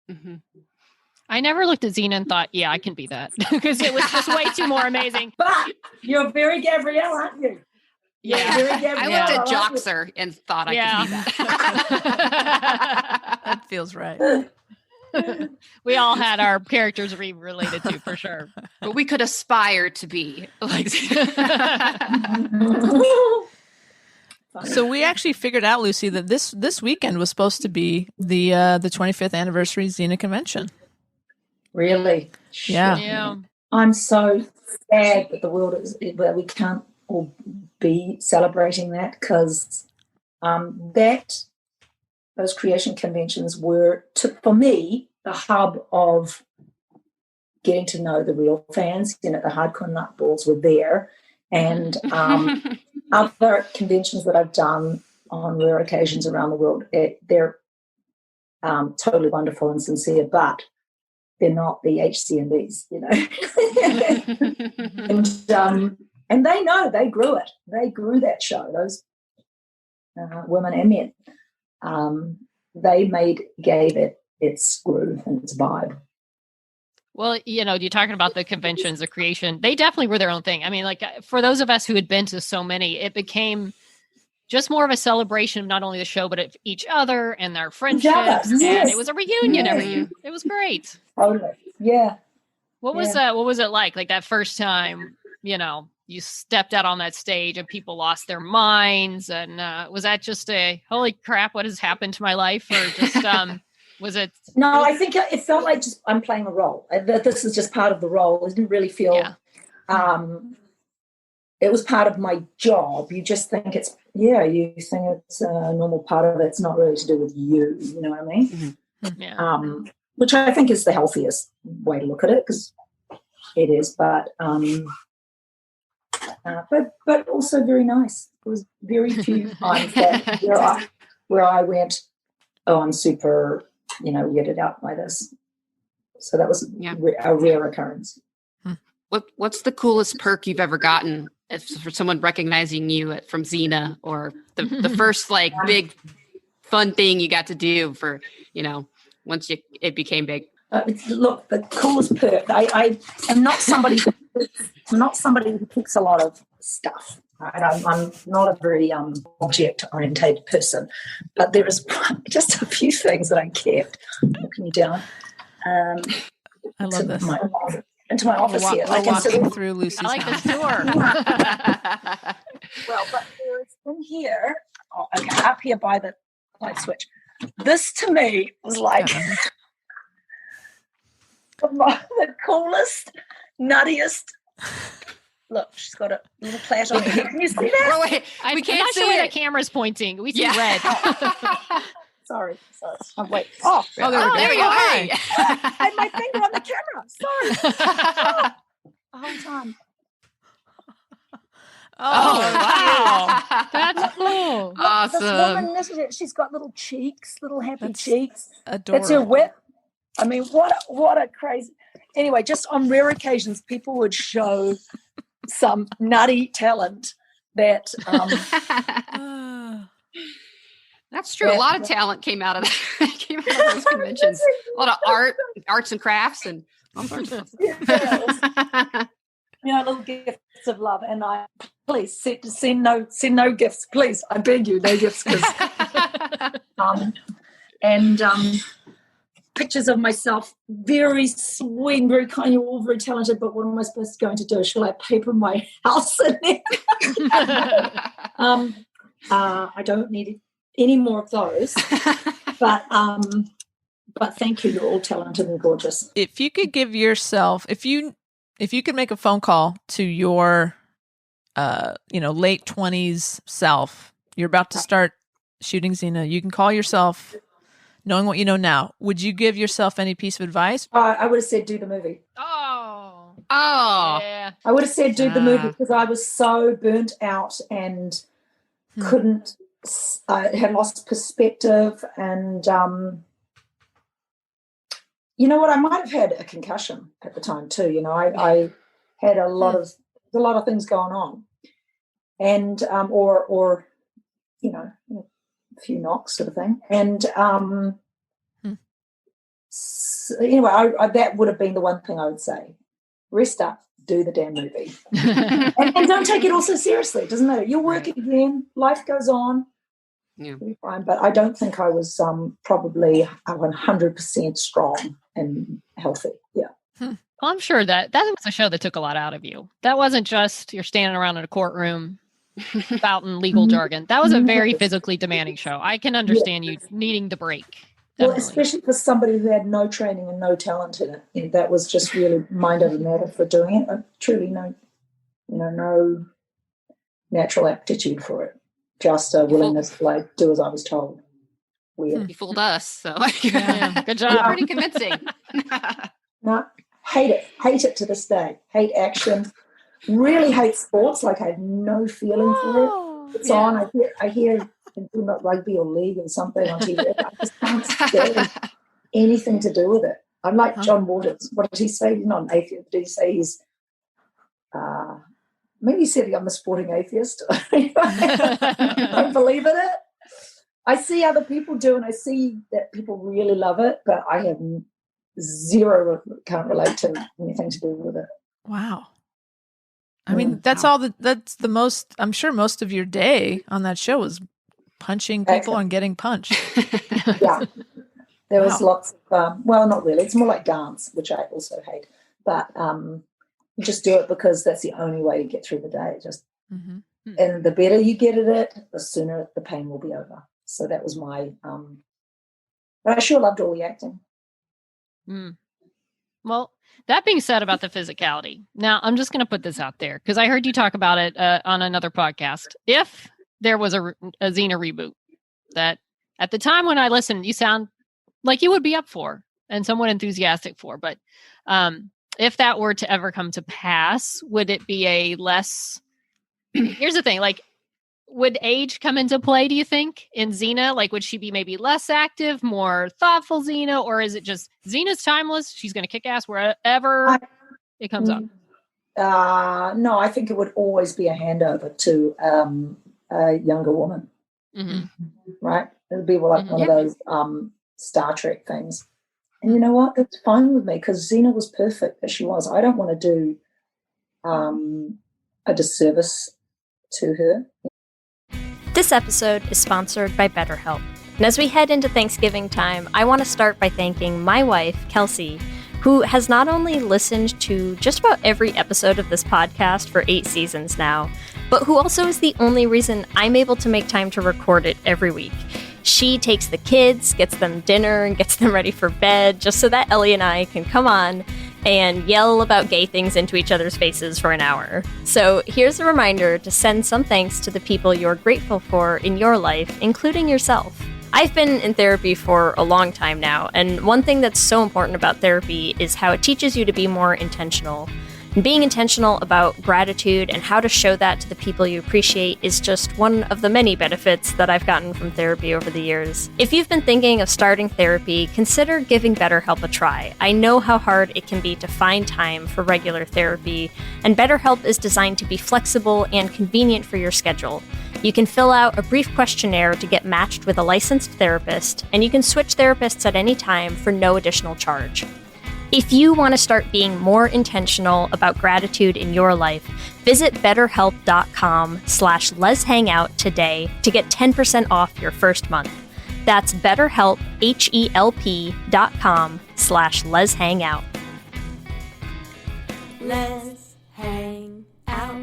I never looked at Xena and thought, yeah, I can be that, because it was just way too more amazing. But you're very Gabrielle, aren't you? Yeah. I looked at Joxer and thought I could be that. That feels right. We all had our characters we related to, for sure. But we could aspire to be like. So we actually figured out, Lucy, that this weekend was supposed to be the 25th anniversary Xena convention. Really? Yeah. I'm so sad that the world is, that we can't all be celebrating that, because those creation conventions were, for me, the hub of getting to know the real fans. The hardcore nutballs were there, and other conventions that I've done on rare occasions around the world, they're totally wonderful and sincere, but they're not the HCNDs, and they know, they grew it. They grew that show, those women and men. They gave it its groove and its vibe. Well, you're talking about the conventions, the creation, they definitely were their own thing. I mean, like, for those of us who had been to so many, it became just more of a celebration of not only the show, but of each other and their friendships. Yes. And it was a reunion every year. It was great. Totally. Yeah. What was it like that first time, you stepped out on that stage and people lost their minds? And was that just a, holy crap, what has happened to my life? Or just, was it? No, I think it felt like just I'm playing a role. This is just part of the role. It didn't really feel, it was part of my job. You just think it's a normal part of it. It's not really to do with you. You know what I mean? Mm-hmm. Yeah. Which I think is the healthiest way to look at it, because it is, but also very nice. It was very few times where I went, oh, I'm super, weirded out by this. So that was a rare occurrence. What's the coolest perk you've ever gotten for someone recognizing you from Xena, or the first big fun thing you got to do for, once it became big? Look, the coolest perk. I am not somebody. I'm not somebody who picks a lot of stuff. Right? I'm not a very object-oriented person, but there is just a few things that I kept. Looking me down. I love this. Into my office here. We're walking through Lucy's I like house. this door. Well, but there is in here. Oh, okay, up here by the light switch. This to me was like the coolest, nuttiest. Look, she's got a little plait on her head. Can you see that? Oh, wait, we can't not see sure where it. the camera's pointing. We see red. Sorry. Oh, wait. Oh, there you go. Hey. I had my finger on the camera. Sorry. The whole time. Oh, wow. That's cool. Awesome. This woman, isn't it? She's got little cheeks, little happy cheeks. Adorable. It's her whip. I mean, what a crazy. Anyway, just on rare occasions, people would show some nutty talent that. That's true. A lot of talent came out of those conventions. A lot of arts and crafts, and all sorts of stuff. Little gifts of love. And I please send no gifts, please. I beg you, no gifts, because pictures of myself, very sweet, very kind. You're all very talented, but what am I supposed to do? Shall I paper my house in there? I don't need any more of those. But thank you. You're all talented and gorgeous. If you could give yourself, if you if you could make a phone call to your, late 20s self, you're about to start shooting Xena, you can call yourself, knowing what you know now, would you give yourself any piece of advice? I would have said do the movie. Oh. Yeah. I would have said do the movie because I was so burnt out and couldn't, had lost perspective and, you know what, I might have had a concussion at the time too. You know, I had a lot of things going on and, or, you know, a few knocks sort of thing. And so anyway, that would have been the one thing I would say. Rest up, do the damn movie. and don't take it all so seriously. It doesn't matter. You'll work it again. Life goes on. Yeah. You'll be fine. But I don't think I was probably 100% strong and healthy. Yeah. Well, I'm sure that was a show that took a lot out of you. That wasn't just you're standing around in a courtroom spouting legal jargon. That was a very physically demanding show. I can understand you needing the break. Definitely. Well, especially for somebody who had no training and no talent in it. You know, that was just really mind over matter for doing it. Truly no natural aptitude for it. Just a willingness to do as I was told. Weird. You fooled us, so yeah. Good job. Pretty convincing. No, hate it to this day. Hate action. Really hate sports. Like I have no feeling for it. It's on. I hear not rugby or league or something on TV. I just can't stand anything to do with it. I'm like John Waters. What did he say? He's not an atheist. Did he say he's maybe he said I'm a sporting atheist. I don't believe in it. I see other people do, and I see that people really love it, but I have can't relate to anything to do with it. Wow. I mean, that's the most, I'm sure most of your day on that show was punching people and getting punched. Yeah. There was lots of, well, not really. It's more like dance, which I also hate. But you just do it because that's the only way to get through the day. And the better you get at it, the sooner the pain will be over. So that was my, but I sure loved all the acting. Well, that being said about the physicality, now I'm just going to put this out there because I heard you talk about it on another podcast. If there was a Xena reboot that at the time when I listened, you sound like you would be up for and somewhat enthusiastic for, but if that were to ever come to pass, would it be a less, here's the thing, like, would age come into play, do you think, in Xena? Like, would she be maybe less active, more thoughtful Xena? Or is it just Xena's timeless? She's going to kick ass wherever it comes up. No, I think it would always be a handover to a younger woman. Right? It would be like one of those Star Trek things. And you know what? That's fine with me because Xena was perfect as she was. I don't want to do a disservice to her. This episode is sponsored by BetterHelp. And as we head into Thanksgiving time, I want to start by thanking my wife, Kelsey, who has not only listened to just about every episode of this podcast for 8 seasons now, but who also is the only reason I'm able to make time to record it every week. She takes the kids, gets them dinner, and gets them ready for bed, just so that Ellie and I can come on and yell about gay things into each other's faces for an hour. So here's a reminder to send some thanks to the people you're grateful for in your life, including yourself. I've been in therapy for a long time now, and one thing that's so important about therapy is how it teaches you to be more intentional. And being intentional about gratitude and how to show that to the people you appreciate is just one of the many benefits that I've gotten from therapy over the years. If you've been thinking of starting therapy, consider giving BetterHelp a try. I know how hard it can be to find time for regular therapy, and BetterHelp is designed to be flexible and convenient for your schedule. You can fill out a brief questionnaire to get matched with a licensed therapist, and you can switch therapists at any time for no additional charge. If you want to start being more intentional about gratitude in your life, visit betterhelp.com/letshangout today to get 10% off your first month. That's BetterHelp, HELP.com/letshangout. Let's hang out.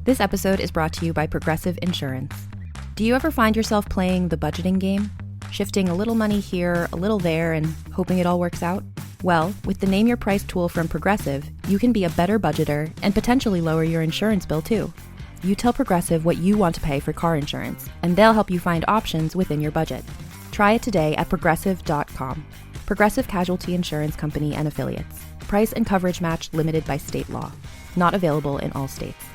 This episode is brought to you by Progressive Insurance. Do you ever find yourself playing the budgeting game? Shifting a little money here, a little there, and hoping it all works out? Well, with the Name Your Price tool from Progressive, you can be a better budgeter and potentially lower your insurance bill too. You tell Progressive what you want to pay for car insurance, and they'll help you find options within your budget. Try it today at progressive.com. Progressive Casualty Insurance Company and Affiliates. Price and coverage match limited by state law. Not available in all states.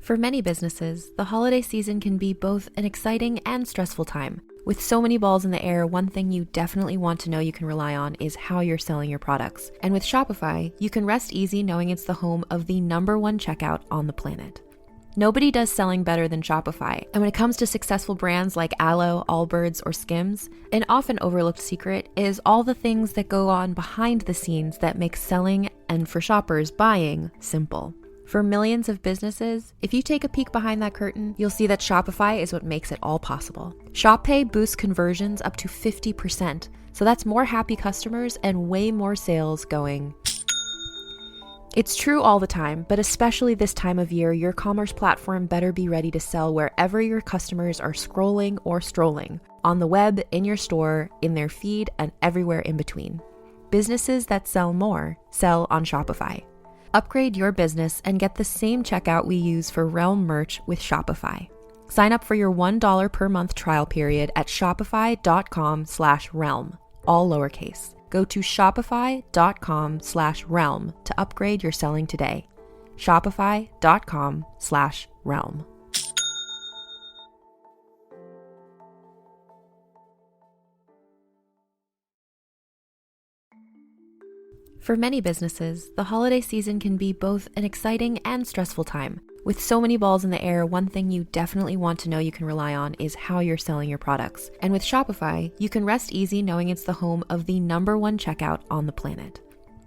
For many businesses, the holiday season can be both an exciting and stressful time. With so many balls in the air, one thing you definitely want to know you can rely on is how you're selling your products. And with Shopify, you can rest easy knowing it's the home of the #1 checkout on the planet. Nobody does selling better than Shopify, and when it comes to successful brands like Aloe, Allbirds, or Skims, an often overlooked secret is all the things that go on behind the scenes that make selling, and for shoppers, buying, simple. For millions of businesses, if you take a peek behind that curtain, you'll see that Shopify is what makes it all possible. Shop Pay boosts conversions up to 50%, so that's more happy customers and way more sales going. It's true all the time, but especially this time of year, your commerce platform better be ready to sell wherever your customers are scrolling or strolling, on the web, in your store, in their feed, and everywhere in between. Businesses that sell more sell on Shopify. Upgrade your business and get the same checkout we use for Realm merch with Shopify. Sign up for your $1 per month trial period at shopify.com/realm, all lowercase. Go to shopify.com/realm to upgrade your selling today. Shopify.com/realm. For many businesses, the holiday season can be both an exciting and stressful time. With so many balls in the air, one thing you definitely want to know you can rely on is how you're selling your products. And with Shopify, you can rest easy knowing it's the home of the #1 checkout on the planet.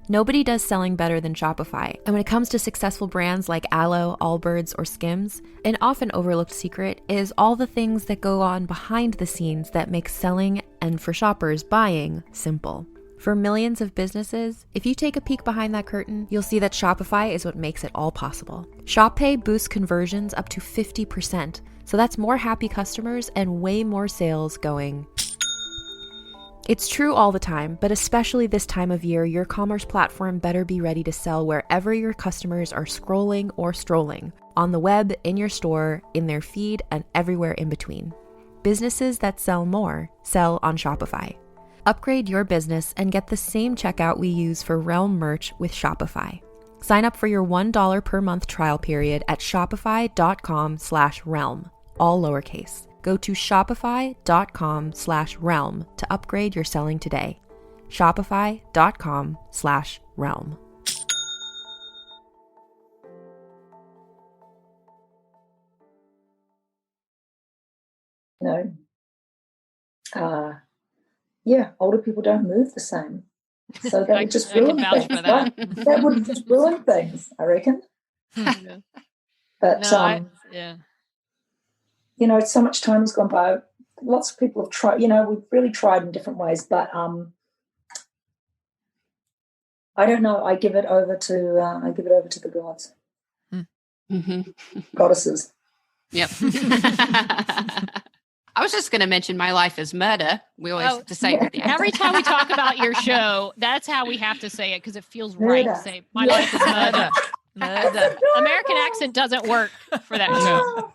Nobody does selling better than Shopify, and when it comes to successful brands like Aloe, Allbirds, or Skims, an often overlooked secret is all the things that go on behind the scenes that make selling, and for shoppers, buying, simple. For millions of businesses, if you take a peek behind that curtain, you'll see that Shopify is what makes it all possible. Shop Pay boosts conversions up to 50%, so that's more happy customers and way more sales going. It's true all the time, but especially this time of year, your commerce platform better be ready to sell wherever your customers are scrolling or strolling, on the web, in your store, in their feed, and everywhere in between. Businesses that sell more sell on Shopify. Upgrade your business and get the same checkout we use for Realm merch with Shopify. Sign up for your $1 per month trial period at shopify.com/realm, all lowercase. Go to shopify.com/realm to upgrade your selling today. Shopify.com/realm. No. Yeah, older people don't move the same. So that would just ruin things. Right? That would just ruin things, I reckon. But, you know, so much time has gone by. Lots of people have tried, you know, we've really tried in different ways, but I don't know. I give it over to the gods. Goddesses. Yep. I was just going to mention my life is murder. We always have to say it. Every time we talk about your show, that's how we have to say it because it feels right to say my life is murder. Murder. American accent doesn't work for that show.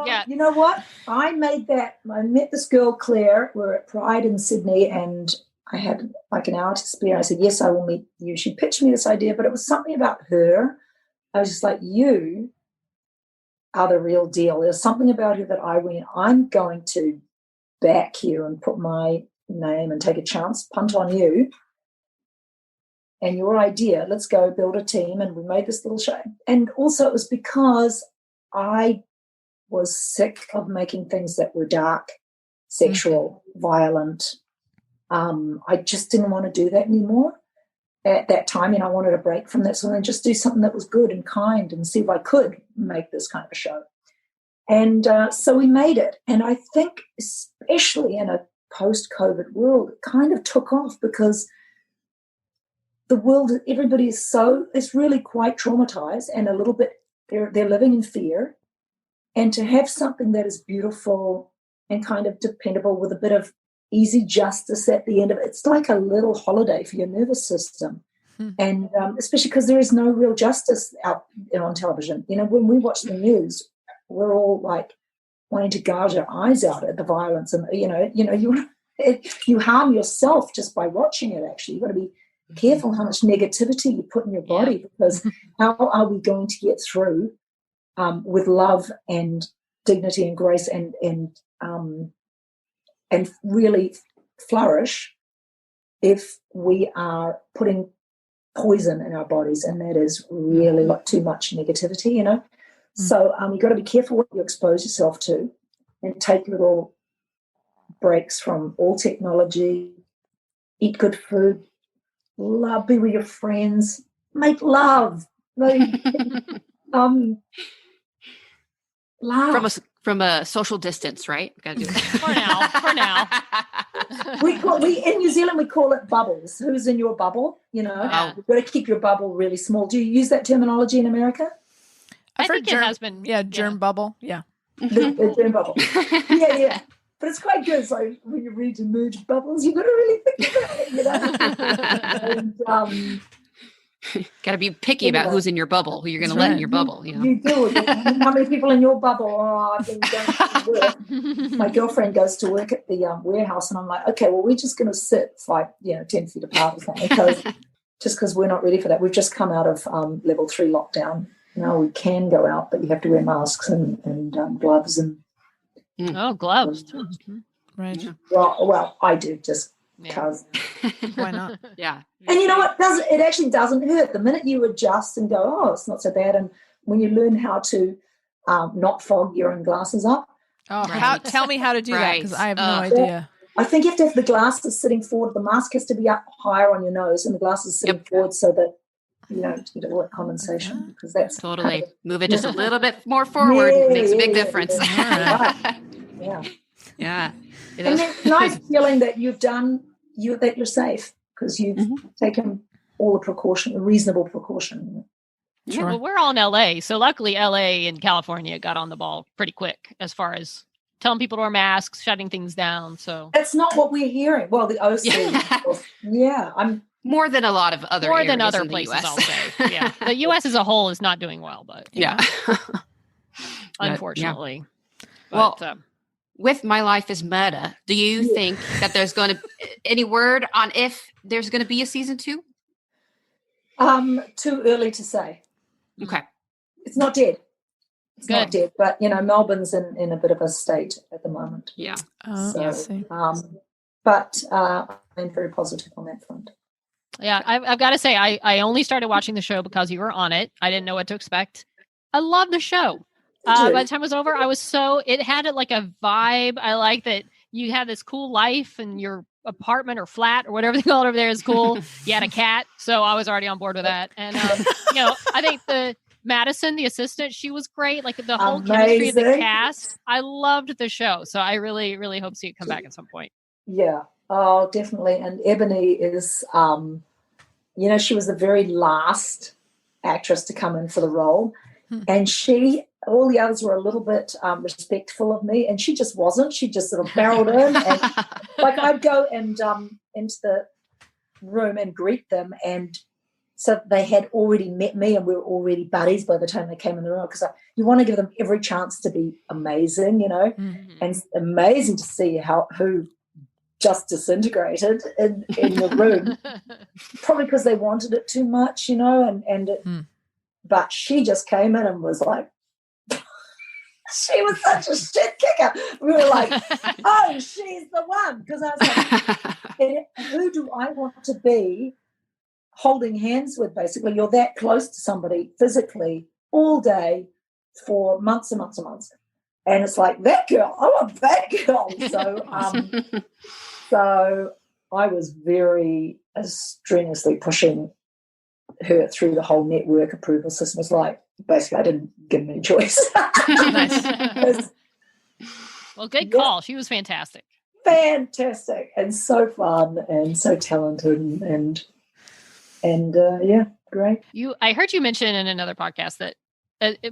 Yeah. You know what? I met this girl, Claire. We're at Pride in Sydney, and I had like an hour to spare. I said, yes, I will meet you. She pitched me this idea, but it was something about her. I was just like, you are the real deal. There's something about her that I'm going to back you and put my name and take a chance, punt on you. And your idea, let's go build a team. And we made this little show. And also it was because I was sick of making things that were dark, sexual, violent. I just didn't want to do that anymore. At that time, I wanted a break from that, so then just do something that was good and kind and see if I could make this kind of a show. And so we made it. And I think especially in a post-COVID world, it kind of took off because the world, everybody is really quite traumatized and a little bit, they're living in fear. And to have something that is beautiful and kind of dependable with a bit of easy justice at the end of it, it's like a little holiday for your nervous system. And especially because there is no real justice out on television. You know, when we watch the news, we're all like wanting to gouge our eyes out at the violence, and you harm yourself just by watching it. Actually, you've got to be careful how much negativity you put in your body, because how are we going to get through with love and dignity and grace and really flourish if we are putting poison in our bodies, and that is really like too much negativity, you know. So you've got to be careful what you expose yourself to, and take little breaks from all technology, eat good food, love, be with your friends, make love. Laugh. From a social distance, right? Gotta do it. For now. We in New Zealand we call it bubbles. Who's in your bubble? You know, you've got to keep your bubble really small. Do you use that terminology in America? I've heard think it has been. Germ bubble. Yeah. The germ bubble. Yeah. But it's quite good. So when you read emerge bubbles, you've got to really think about it, you know. And, got to be picky about who's in your bubble, who you're going to let in your bubble. You know? You do. How many people in your bubble? Oh, I've been going to work. My girlfriend goes to work at the warehouse, and I'm like, okay, well, we're just going to sit 10 feet apart or something, because we're not ready for that. We've just come out of level 3 lockdown. Now we can go out, but you have to wear masks and gloves and. Gloves too. Right. Yeah. Well, I do just because. Why not? Yeah. And you know what? It actually doesn't hurt. The minute you adjust and go, oh, it's not so bad. And when you learn how to not fog your own glasses up. Oh, tell me how to do that, because I have no idea. I think you have to have the glasses sitting forward. The mask has to be up higher on your nose, and the glasses sitting forward so that you don't get all that condensation, because that's totally move it just a little bit more forward. Makes a big difference. Yeah. And it's nice feeling that that you're safe, because you've taken all the reasonable precaution. Sure. Well, we're all in LA, so luckily LA and California got on the ball pretty quick as far as telling people to wear masks, shutting things down. So that's not what we're hearing. Well, the OC, I'm more than a lot of other more than other in the places. US. I'll say, yeah, the U.S. as a whole is not doing well, but unfortunately. Well, but, with My Life is Murder, do you think that there's going to any word on if there's going to be a season 2? Too early to say. Okay, it's not dead. It's Good. not dead, but Melbourne's in a bit of a state at the moment. Yeah. But I'm very positive on that front. Yeah, I've got to say, I only started watching the show because you were on it. I didn't know what to expect. I love the show. By the time it was over, it had like a vibe. I like that you had this cool life, and your apartment or flat or whatever they call it over there is cool. You had a cat, so I was already on board with that. And I think the Madison, the assistant, she was great. Like the whole chemistry of the cast. I loved the show, so I really, really hope to see it come back at some point. Yeah. Oh, definitely. And Ebony is, she was the very last actress to come in for the role, and all the others were a little bit respectful of me, and she just wasn't. She just sort of barreled in, and like I'd go and into the room and greet them, and so they had already met me, and we were already buddies by the time they came in the room, because you want to give them every chance to be amazing, and it's amazing to see who just disintegrated in the room, probably because they wanted it too much, but she just came in and was like, she was such a shit kicker. We were like, oh, she's the one. Because I was like, who do I want to be holding hands with, basically? You're that close to somebody physically all day for months and months and months. And it's like, that girl, I want that girl. So I was very strenuously pushing her through the whole network approval system. It's like, basically, I didn't give them any choice. Nice. Well, good call. She was fantastic. Fantastic, and so fun, and so talented, and great. I heard you mention in another podcast that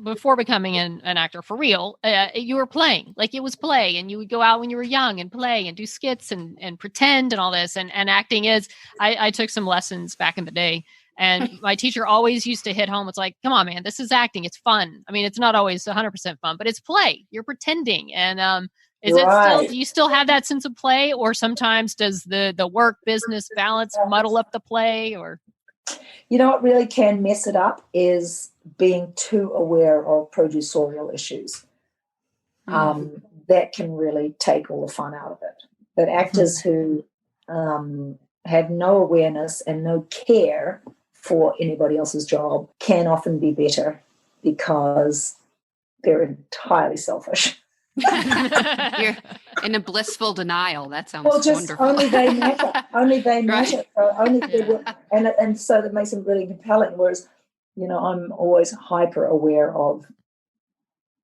before becoming an actor for real, you were playing, like it was play, and you would go out when you were young and play and do skits and pretend and all this. And acting is, I took some lessons back in the day, and my teacher always used to hit home. It's like, come on, man, this is acting. It's fun. I mean, it's not always 100% fun, but it's play. You're pretending. And is it still, do you still have that sense of play, or sometimes does the work business balance muddle up the play? Or You know what really can mess it up is being too aware of producerial issues. That can really take all the fun out of it. But actors who have no awareness and no care for anybody else's job can often be better because they're entirely selfish. You're in a blissful denial. That sounds wonderful. Only they matter. Only they matter. Right. So only they will, and so that makes them really compelling. Whereas, I'm always hyper aware of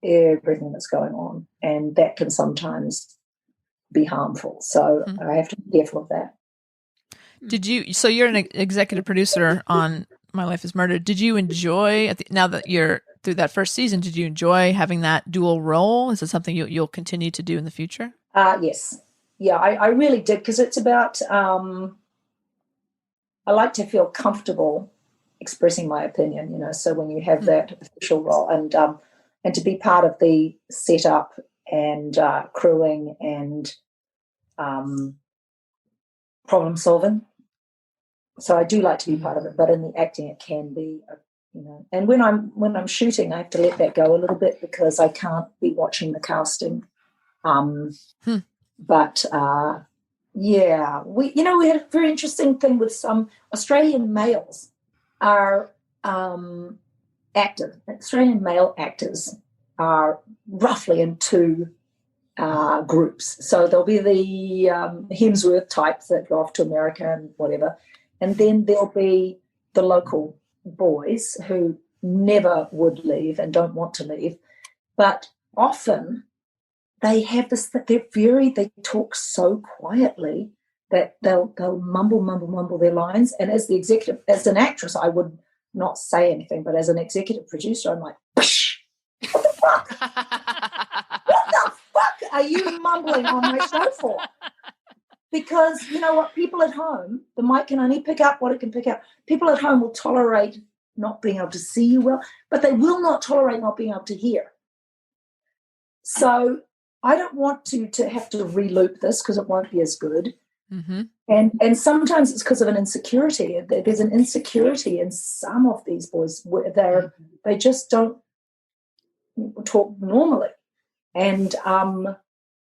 everything that's going on, and that can sometimes be harmful. So I have to be careful of that. So you're an executive producer on My Life is Murder. Did you enjoy, now that you're through that first season, did you enjoy having that dual role? Is it something you'll continue to do in the future? Yes. Yeah, I really did, because it's about, I like to feel comfortable expressing my opinion, so when you have that official role and to be part of the setup and crewing and problem solving. So I do like to be part of it, but in the acting it can be, and when I'm shooting, I have to let that go a little bit because I can't be watching the casting. But yeah, we had a very interesting thing with some Australian males are active. Australian male actors are roughly in two groups. So there'll be the Hemsworth types that go off to America and whatever, and then there'll be the local boys who never would leave and don't want to leave, but often they have this, they talk so quietly that they'll mumble their lines. And as an actress, I would not say anything, but as an executive producer, I'm like, psh, what the fuck? What the fuck are you mumbling on my show for? Because you know what, people at home, the mic can only pick up what it can pick up. People at home will tolerate not being able to see you well, but they will not tolerate not being able to hear. So I don't want to have to reloop this because it won't be as good. Mm-hmm. And sometimes it's because of an insecurity. There's an insecurity in some of these boys where they just don't talk normally. And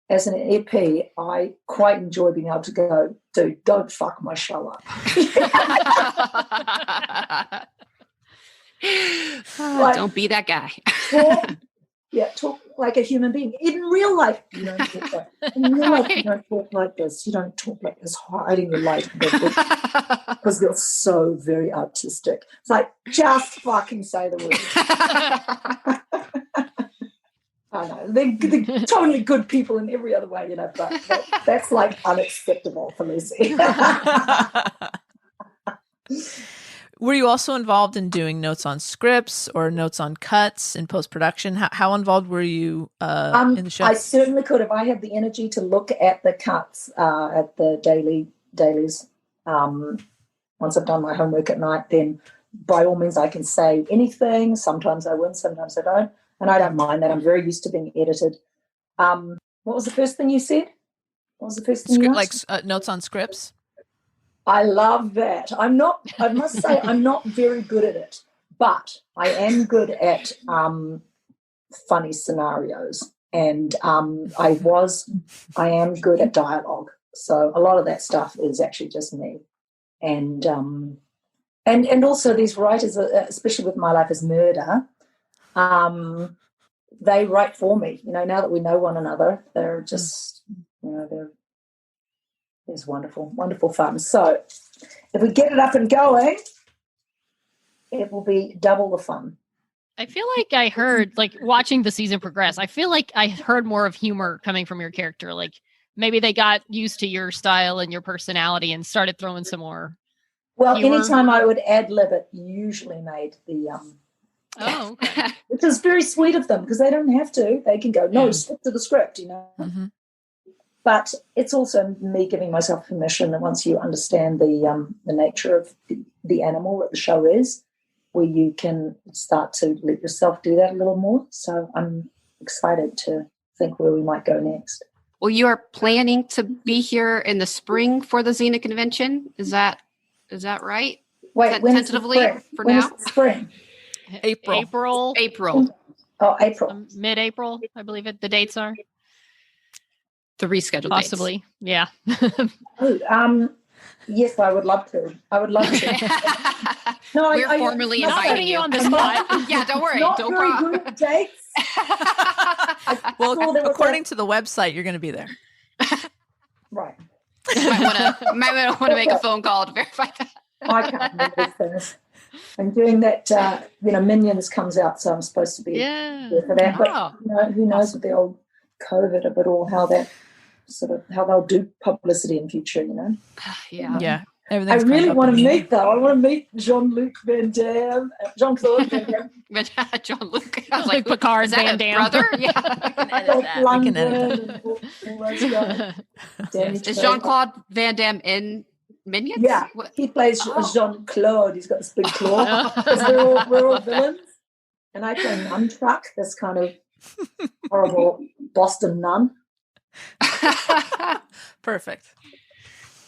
as an EP, I quite enjoy being able to go, dude, don't fuck my show up. Don't be that guy. Talk like a human being. In real life, you don't talk like in real life, you don't talk like this. You don't talk like this, hiding your light because you're so very artistic. It's like, just fucking say the word. I know they're totally good people in every other way, but that's like unacceptable for Lucy. Were you also involved in doing notes on scripts or notes on cuts in post-production? How involved were you in the show? I certainly could. If I had the energy to look at the cuts at the dailies, once I've done my homework at night, then by all means I can say anything. Sometimes I win, sometimes I don't. And I don't mind that. I'm very used to being edited. What was the first thing you said? What was the first thing you asked? Like notes on scripts? I love that. I must say, I'm not very good at it, but I am good at funny scenarios, and I am good at dialogue. So a lot of that stuff is actually just me, and also these writers, especially with My Life is Murder, they write for me. Now that we know one another, they're just it's wonderful, wonderful fun. So if we get it up and going, it will be double the fun. I feel like I heard, like watching the season progress, I feel like I heard more of humor coming from your character. Like maybe they got used to your style and your personality and started throwing some more. Well, humor. Anytime I would ad lib, it usually made the Oh, okay. Which is very sweet of them because they don't have to. They can go, no, stick to the script, you know. Mm-hmm. But it's also me giving myself permission that once you understand the nature of the animal that the show is, where you can start to let yourself do that a little more. So I'm excited to think where we might go next. Well, you are planning to be here in the spring for the Xena convention. Is that right? Wait, when is the tentatively spring? for When now? is the spring? April. April. Oh, April. Mid-April, I believe the dates are. The rescheduled Possibly. dates. Yeah. Yes, I would love to. I would love to. No, We're formally inviting you on the spot. Yeah, don't worry. Not Don't very cry. good at dates. Well, according to the website, you're going to be there. Right. Might want to make a phone call to verify that. I can't remember these things. I'm doing that, Minions comes out, so I'm supposed to be there for that. But who knows with the old COVID of it all, how they'll do publicity in future, you know? Yeah. I really want to meet, though. I want to meet Jean-Luc Van Damme, Jean-Claude Van Damme. Jean-Luc. I was like, Picard is that Van a Damme. brother? Yeah. We can edit Yes. Is Jean-Claude Van Damme in Minions? Yeah, he plays Jean-Claude. He's got this big claw. Because we're all villains. And I play Nun Truck, this kind of horrible Boston nun. Perfect.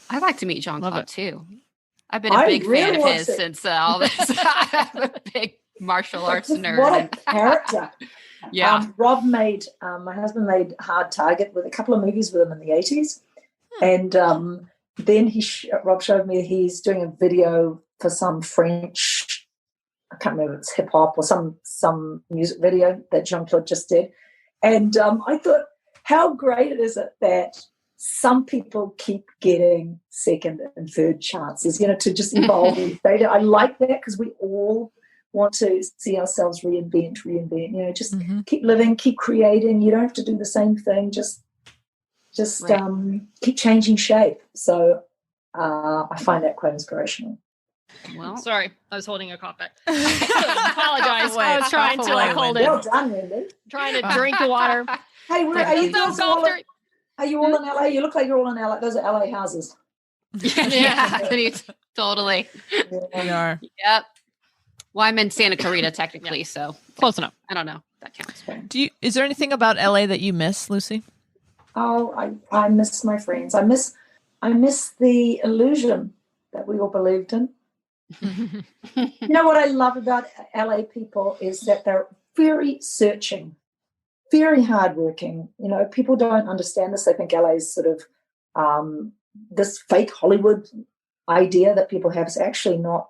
I'd like to meet Jean-Claude too. I've been a big fan of his since all this. I'm a big martial arts nerd. What a character. Yeah. Rob my husband made Hard Target with a couple of movies with him in the 80s. And then Rob showed me he's doing a video for some French, I can't remember if it's hip hop or some music video that Jean-Claude just did. And I thought, how great is it that some people keep getting second and third chances, to just evolve. I like that because we all want to see ourselves reinvent, just keep living, keep creating. You don't have to do the same thing, just keep changing shape. So I find that quite inspirational. Well, sorry, I was holding a cough back. I apologize. I was trying to hold it. Well done, Wendy. Trying to drink the water. Hey, are you all in LA? You look like you're all in LA. Those are LA houses. Yeah, totally. We are. Yep. Well, I'm in Santa Clarita technically, so close enough. I don't know. That counts. Is there anything about LA that you miss, Lucy? Oh, I miss my friends. I miss the illusion that we all believed in. You know what I love about LA people is that they're very searching, very hardworking. People don't understand this. They think LA is sort of this fake Hollywood idea that people have is actually not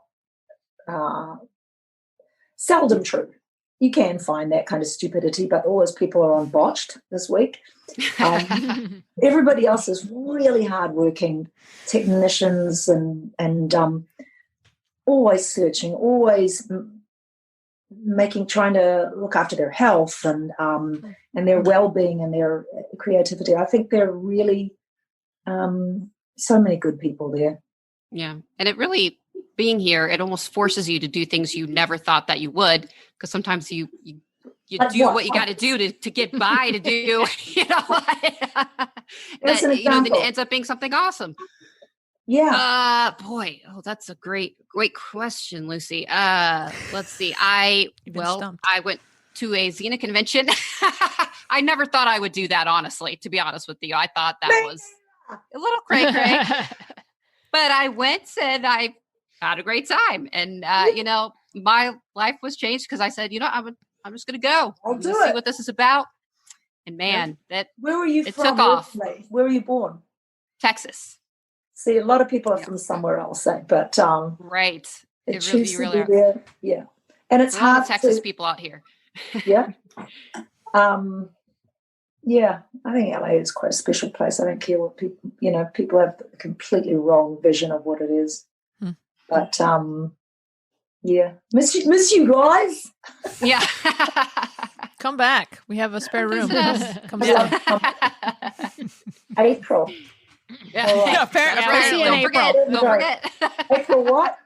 seldom true. You can find that kind of stupidity, but always people are on botched this week. Everybody else is really hardworking technicians and always searching, always trying to look after their health and their well-being and their creativity. I think there are really so many good people there. Yeah, and it really, being here, it almost forces you to do things you never thought that you would, because sometimes you do what you got to do to get by to do, that ends up being something awesome. Yeah. That's a great question, Lucy. Let's see. I went to a Xena convention. I never thought I would do that, honestly, to be honest with you. I thought that was a little cray-cray. But I went and I had a great time. And, my life was changed because I said, I'm just going to go. I'll see what this is about. And man, where were you it from? Took off. Where were you born? Texas. See, a lot of people are from somewhere else, but right. It really are. There. Yeah, and it's hard. Texas people out here. Yeah. Yeah, I think LA is quite a special place. I don't care what people, people have a completely wrong vision of what it is. But yeah, miss you guys. Yeah. Come back. We have a spare room. Come back. April. Yeah, right. Yeah, apparently. Don't forget. April what?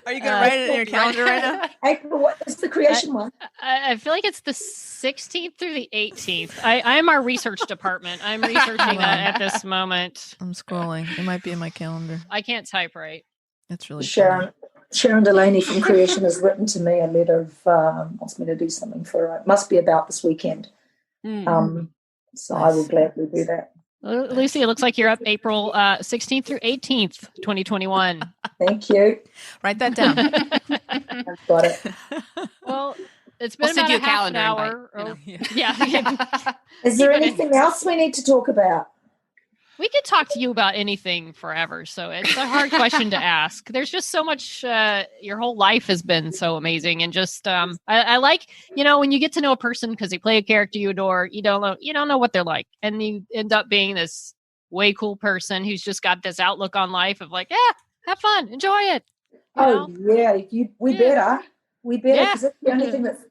Are you going to write it in your calendar right now? April, what is the creation one? I feel like it's the 16th through the 18th. I am our research department. I'm researching that at this moment. I'm scrolling. It might be in my calendar. I can't type right. That's really Sharon Delaney from Creation has written to me a letter of wants me to do something for her. It must be about this weekend. So I will gladly do that. Lucy, it looks like you're up April 16th through 18th, 2021. Thank you. Write that down. I've got it. Well, it's been about a half an hour. Yeah. Is there anything else we need to talk about? We could talk to you about anything forever, so it's a hard question to ask. There's just so much. Your whole life has been so amazing, and just I like, when you get to know a person because they play a character you adore. You don't know what they're like, and you end up being this way cool person who's just got this outlook on life of like, have fun, enjoy it. We better because it's the only thing that's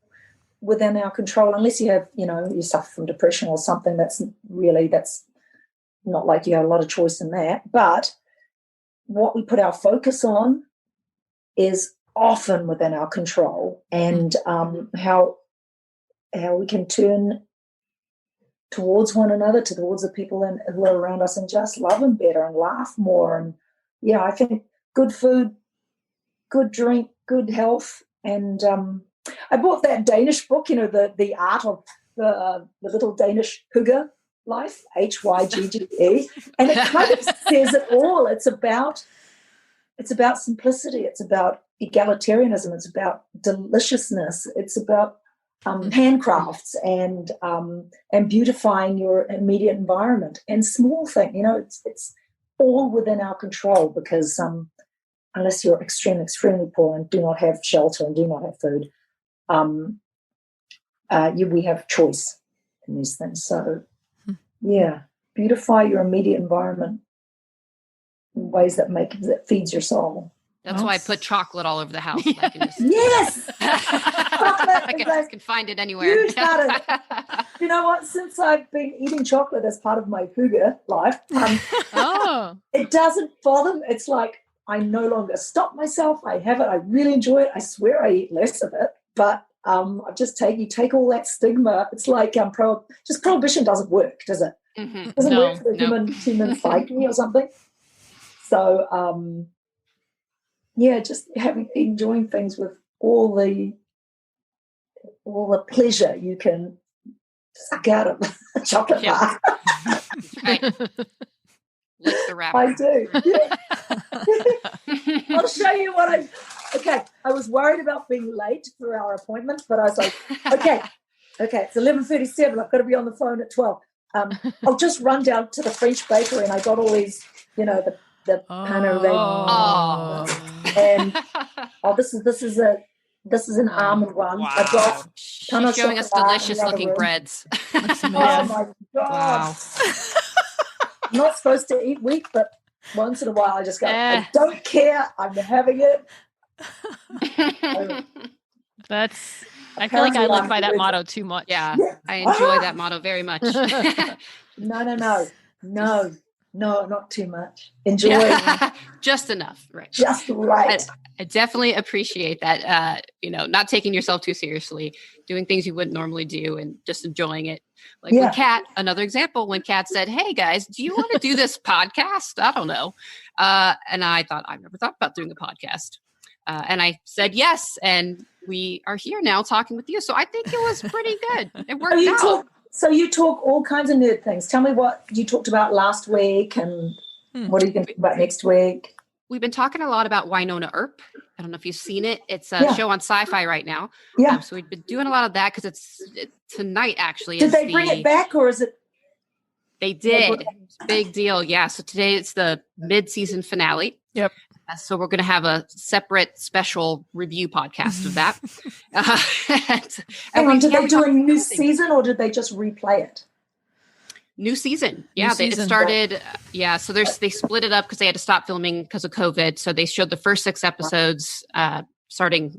within our control, unless you have you suffer from depression or something that's not like you have a lot of choice in that. But what we put our focus on is often within our control, and how we can turn towards one another, towards the people who are around us, and just love them better and laugh more. And I think good food, good drink, good health. And I bought that Danish book, the art of the little Danish hygge life, Hygge, and it kind of says it all. It's about simplicity. It's about egalitarianism. It's about deliciousness. It's about handcrafts and beautifying your immediate environment and small thing. It's all within our control, because unless you're extremely poor and do not have shelter and do not have food, we have choice in these things. So beautify your immediate environment in ways that feeds your soul. That's why I put chocolate all over the house. Yes! I can find it anywhere. You know what? Since I've been eating chocolate as part of my hygge life, it doesn't bother me. It's like I no longer stop myself. I have it. I really enjoy it. I swear I eat less of it. But I just take all that stigma. It's like prohibition doesn't work, does it? Mm-hmm. It doesn't work for the human psyche or something. So, just enjoying things with all the pleasure you can suck out of a chocolate bar. Right. Lick the wrapper. I do. Yeah. I'll show you what I was worried about being late for our appointment, but I was like, okay, it's 11:37. I've got to be on the phone at 12. I'll just run down to the French bakery, and I got all these, the panorama. And this is an almond one. Wow. I've got She's showing us delicious looking breads. Oh my God. Wow. I'm not supposed to eat wheat, but once in a while I just go, I don't care. I'm having it. I feel like I live by that motto too much. Yeah, I enjoy that motto very much. No, not too much. Enjoy. Just enough, right? Just right. I definitely appreciate that. Not taking yourself too seriously, doing things you wouldn't normally do, and just enjoying it. Like when Kat, another example, when Kat said, "Hey guys, do you want to do this podcast?" I don't know. And I thought, I've never thought about doing a podcast. And I said yes, and we are here now talking with you. So I think it was pretty good. It worked out. So you talk all kinds of nerd things. Tell me what you talked about last week, and what are you going to talk about next week? We've been talking a lot about Winona Earp. I don't know if you've seen it. It's a show on Sci-Fi right now. Yeah. So we've been doing a lot of that because it's tonight actually. Did they bring it back, or is it? They did. Big deal. Yeah. So today it's the mid-season finale. Yep. So we're going to have a separate special review podcast of that. Did they do a new season, or did they just replay it? New season. Yeah, it started. Yeah, so they split it up because they had to stop filming because of COVID. So they showed the first 6 episodes starting,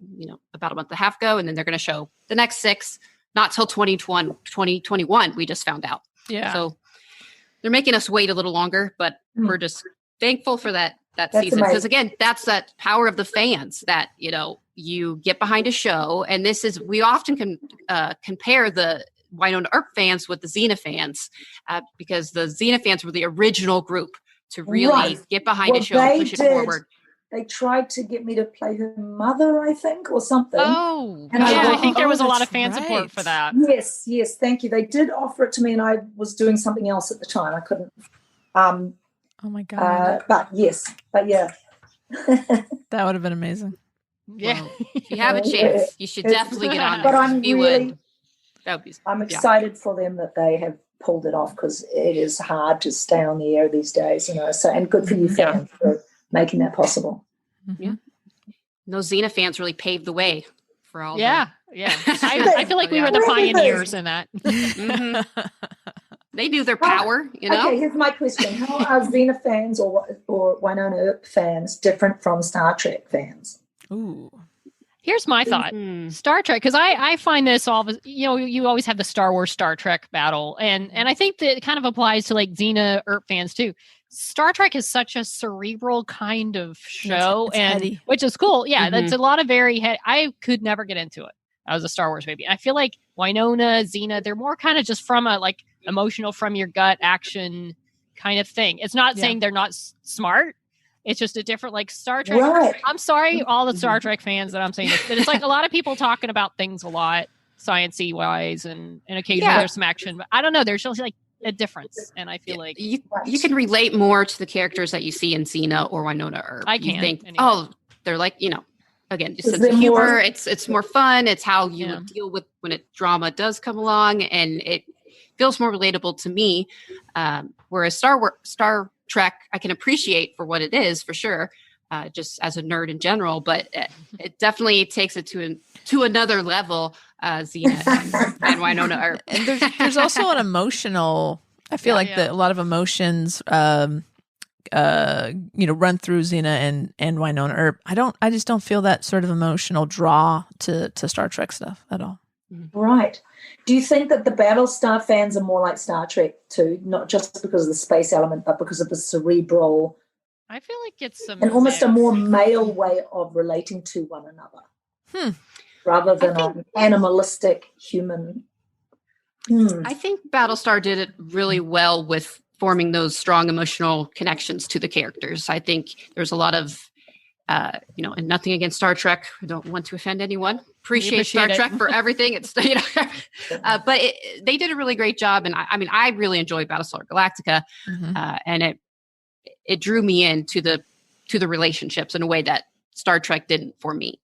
about a month and a half ago. And then they're going to show the next 6, not till 2021, we just found out. Yeah. So they're making us wait a little longer, but we're just thankful for that that That's season. amazing. Because again, that's that power of the fans that, you get behind a show. And we often can compare the Winona Earp fans with the Xena fans because the Xena fans were the original group to really get behind a show and push it forward. They tried to get me to play her mother, I think, or something. Oh, and I think there was a lot of fan support for that. Yes, thank you. They did offer it to me, and I was doing something else at the time. I couldn't. Oh my God! But yeah, that would have been amazing. Yeah, if you have a chance, you should definitely get on. But I'm I'm excited for them that they have pulled it off because it is hard to stay on the air these days, So, and good for you fans for making that possible. Yeah, those Xena fans really paved the way for all. Yeah. I feel like we were the pioneers in that. They knew their power, Okay, here's my question: how are Xena fans or Winona Earp fans different from Star Trek fans? Ooh. Here's my thought. Star Trek, because I find this all, you always have the Star Wars Star Trek battle. And I think that it kind of applies to like Xena Earp fans too. Star Trek is such a cerebral kind of show, it's heady. Which is cool. Yeah, that's a lot of I could never get into it. I was a Star Wars baby. I feel like Winona, Xena, they're more kind of just from a like emotional, from your gut action kind of thing. It's not saying they're not smart. It's just a different, like Star Trek. Right. I'm sorry, all the Star Trek fans that I'm saying this, but it's like a lot of people talking about things a lot, science-y wise, and occasionally there's some action. But I don't know. There's just like a difference, and I feel like you can relate more to the characters that you see in Xena or Winona Earp. I can. You think, anyway. they're like, again, just sense of humor. It's more fun. It's how you would deal with when drama does come along, and it feels more relatable to me. Whereas Star Trek, I can appreciate for what it is, for sure, just as a nerd in general, but it definitely takes it to another level, Xena and Winona Earp. And there's also an emotional, I feel a lot of emotions, run through Xena and Winona Earp. I just don't feel that sort of emotional draw to Star Trek stuff at all. Right. Do you think that the Battlestar fans are more like Star Trek too, not just because of the space element, but because of the cerebral? I feel like it's almost a more male way of relating to one another, rather than an animalistic human. I think Battlestar did it really well with forming those strong emotional connections to the characters. I think there's a lot of, and nothing against Star Trek. I don't want to offend anyone. Appreciate Star Trek for everything. It's but they did a really great job, and I really enjoyed Battlestar Galactica, and it drew me into the relationships in a way that Star Trek didn't for me.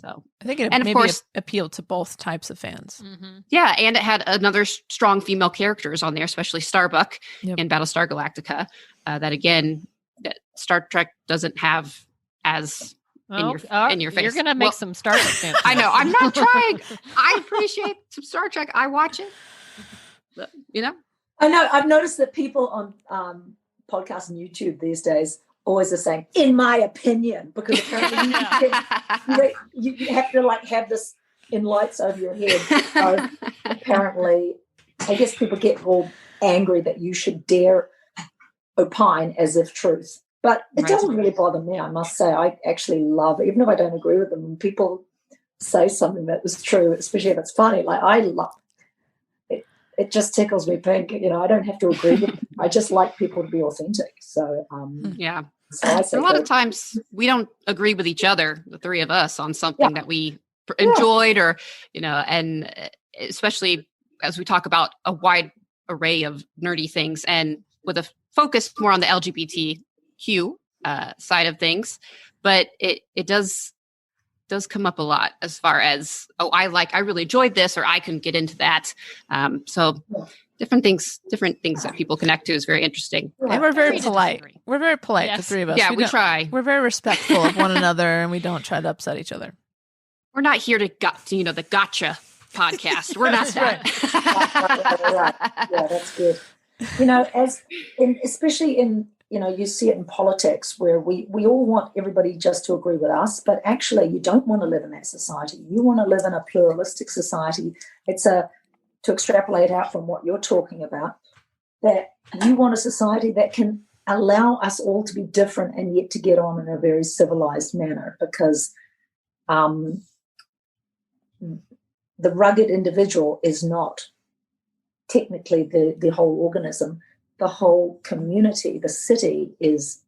So I think it maybe appealed to both types of fans. Yeah, and it had another strong female characters on there, especially Starbuck in Battlestar Galactica. That again, that Star Trek doesn't have as in your face. You're gonna make some Star Trek fans. I know. I'm not trying. I appreciate some Star Trek. I watch it. But, I know. I've noticed that people on podcasts and YouTube these days always are saying, "In my opinion," because apparently you have to have this in lights over your head. So apparently, I guess people get all angry that you should dare opine as if truth. But it doesn't really bother me, I must say. I actually love it, even if I don't agree with them. When people say something that is true, especially if it's funny, like I love it. It just tickles me pink. I don't have to agree with them. I just like people to be authentic. So, So a lot of times we don't agree with each other, the three of us, on something that we enjoyed or, and especially as we talk about a wide array of nerdy things and with a focus more on the LGBTQ side of things, but it does come up a lot as far as, I really enjoyed this, or I couldn't get into that. So different things that people connect to is very interesting. And we're very polite. We're very polite, the three of us. Yeah, we try. We're very respectful of one another, and we don't try to upset each other. We're not here to the gotcha podcast. We're not that. Right. Yeah, that's good. Especially in, you see it in politics where we all want everybody just to agree with us, but actually you don't want to live in that society. You want to live in a pluralistic society. It's to extrapolate out from what you're talking about, that you want a society that can allow us all to be different and yet to get on in a very civilized manner, because the rugged individual is not technically the whole organism. The whole community, the city, is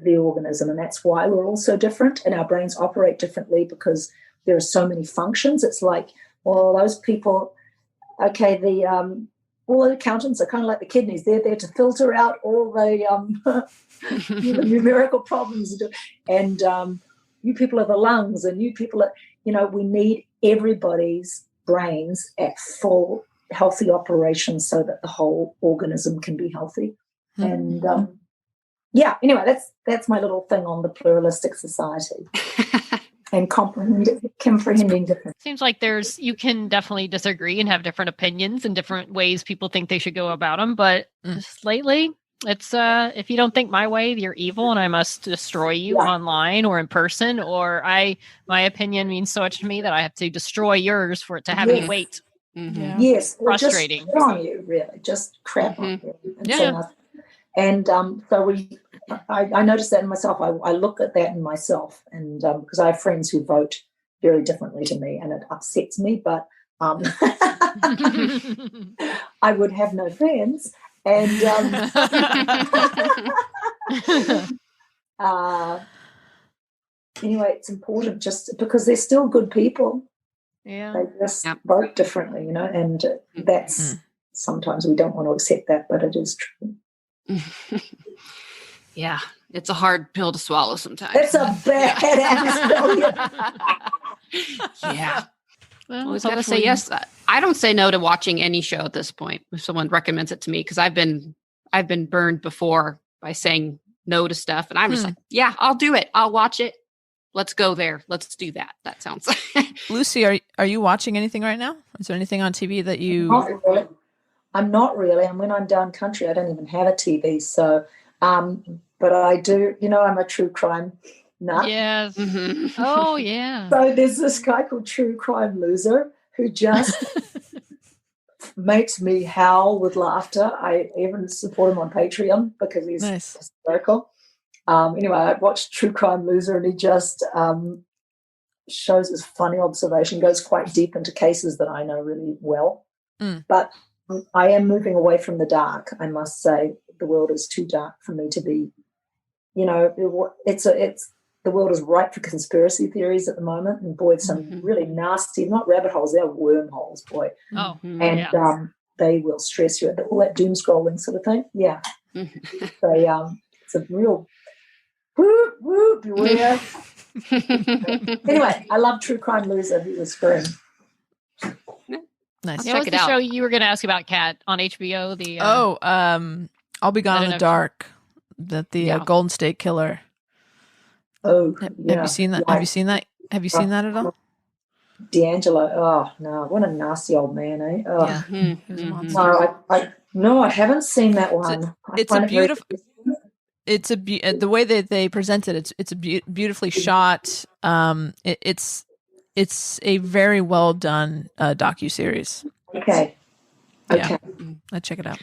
the organism, and that's why we're all so different and our brains operate differently, because there are so many functions. It's like, well, those people, okay, all the accountants are kind of like the kidneys. They're there to filter out all the the numerical problems, and you people are the lungs, and you people are, we need everybody's brains at full healthy operation so that the whole organism can be healthy. And anyway, that's my little thing on the pluralistic society and comprehending different. Seems like you can definitely disagree and have different opinions and different ways people think they should go about them. But just lately, it's if you don't think my way, you're evil and I must destroy you online or in person, or my opinion means so much to me that I have to destroy yours for it to have any weight. Mm-hmm. Yes, frustrating. Just on you, really, just crap on you. And so I noticed that in myself. I look at that in myself, and because I have friends who vote very differently to me, and it upsets me. But I would have no friends, and anyway, it's important just because they're still good people. Yeah, they just vote differently, and that's sometimes we don't want to accept that, but it is true. Yeah, it's a hard pill to swallow sometimes. It's a bad Yeah. Well, always got to say yes. I don't say no to watching any show at this point if someone recommends it to me, because I've been burned before by saying no to stuff, and I'm just like, yeah, I'll do it. I'll watch it. Let's go there. Let's do that. That sounds. Lucy, are you watching anything right now? Is there anything on TV that you? I'm not really. And when I'm down country, I don't even have a TV. So, but I do. I'm a true crime nut. Yes. Mm-hmm. Oh yeah. So there's this guy called True Crime Loser who just makes me howl with laughter. I even support him on Patreon because he's hysterical. Anyway, I watched True Crime Loser, and he just shows his funny observation, goes quite deep into cases that I know really well. But I am moving away from the dark, I must say. The world is too dark for me to be, the world is ripe for conspiracy theories at the moment, and boy, some really nasty, not rabbit holes, they're wormholes, boy. Oh, and they will stress you, all that doom scrolling sort of thing. Yeah. So it's a real whoop, whoop, beware. Anyway, I love True Crime Loser. He was great. Nice. What was the show you were going to ask about, Kat, on HBO? I'll Be Gone in the Dark. The Golden State Killer. Oh, have you seen that? Have you seen that? Have you seen that at all? D'Angelo. Oh no, what a nasty old man, eh? Oh. Yeah, he was a monster. No, I haven't seen that one. It's a beautiful. It's the way that they present it. It's beautifully shot. It's a very well done docuseries. Okay. Yeah. I'll check it out.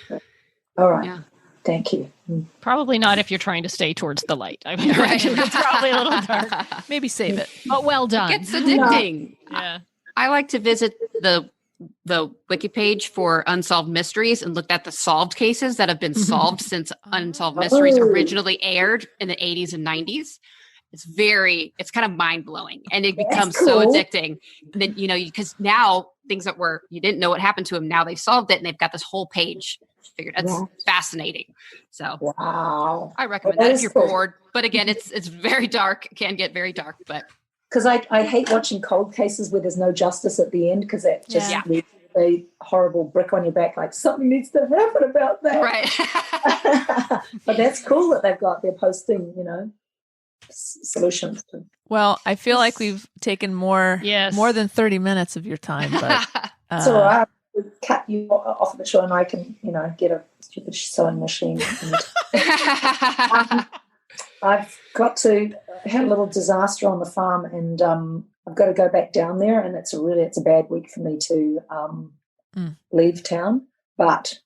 All right. Yeah. Thank you. Probably not if you're trying to stay towards the light. I mean, it's probably a little dark. Maybe save it. But well done. It's addicting. Yeah. I like to visit the wiki page for Unsolved Mysteries and look at the solved cases that have been solved since Unsolved Mysteries originally aired in the 80s and 90s. It's kind of mind-blowing, and it becomes so addicting. And then, because now things that you didn't know what happened to them, now they've solved it and they've got this whole page figured. That's fascinating. So wow. I recommend that if you're bored. But again, it's very dark. It can get very dark, but because I hate watching cold cases where there's no justice at the end, because that just leaves a horrible brick on your back, like something needs to happen about that. Right. But that's cool that they're posting, solutions. Well, I feel like we've taken more than 30 minutes of your time, but so I would cut you off of the show, and I can, get a stupid sewing machine. And, I've got to had a little disaster on the farm, and I've got to go back down there, and it's a bad week for me to leave town. But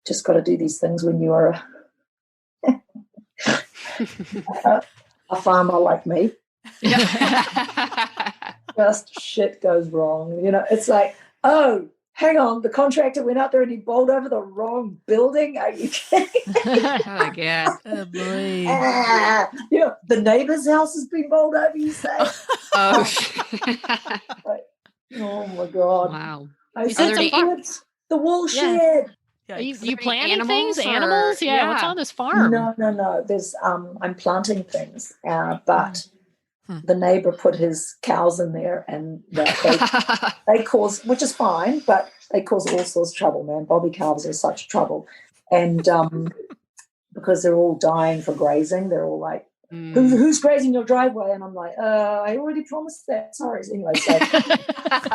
just got to do these things when you are a farmer like me. Just shit goes wrong. It's like, oh, hang on, the contractor went out there and he bowled over the wrong building. Are you kidding? Oh, God. Oh, boy. The neighbor's house has been bowled over, you say? Oh, Oh, my God. wow. I said said some the wool shed. Are you there planting any things? animals, Animals? or- Yeah. What's yeah. on this farm? No. There's I'm planting things, but the neighbor put his cows in there, and they cause, which is fine, but they cause all sorts of trouble, man. Bobby calves are such trouble, and because they're all dying for grazing, they're all like, who's grazing your driveway? And I'm like, I already promised that. Sorry. Anyway, so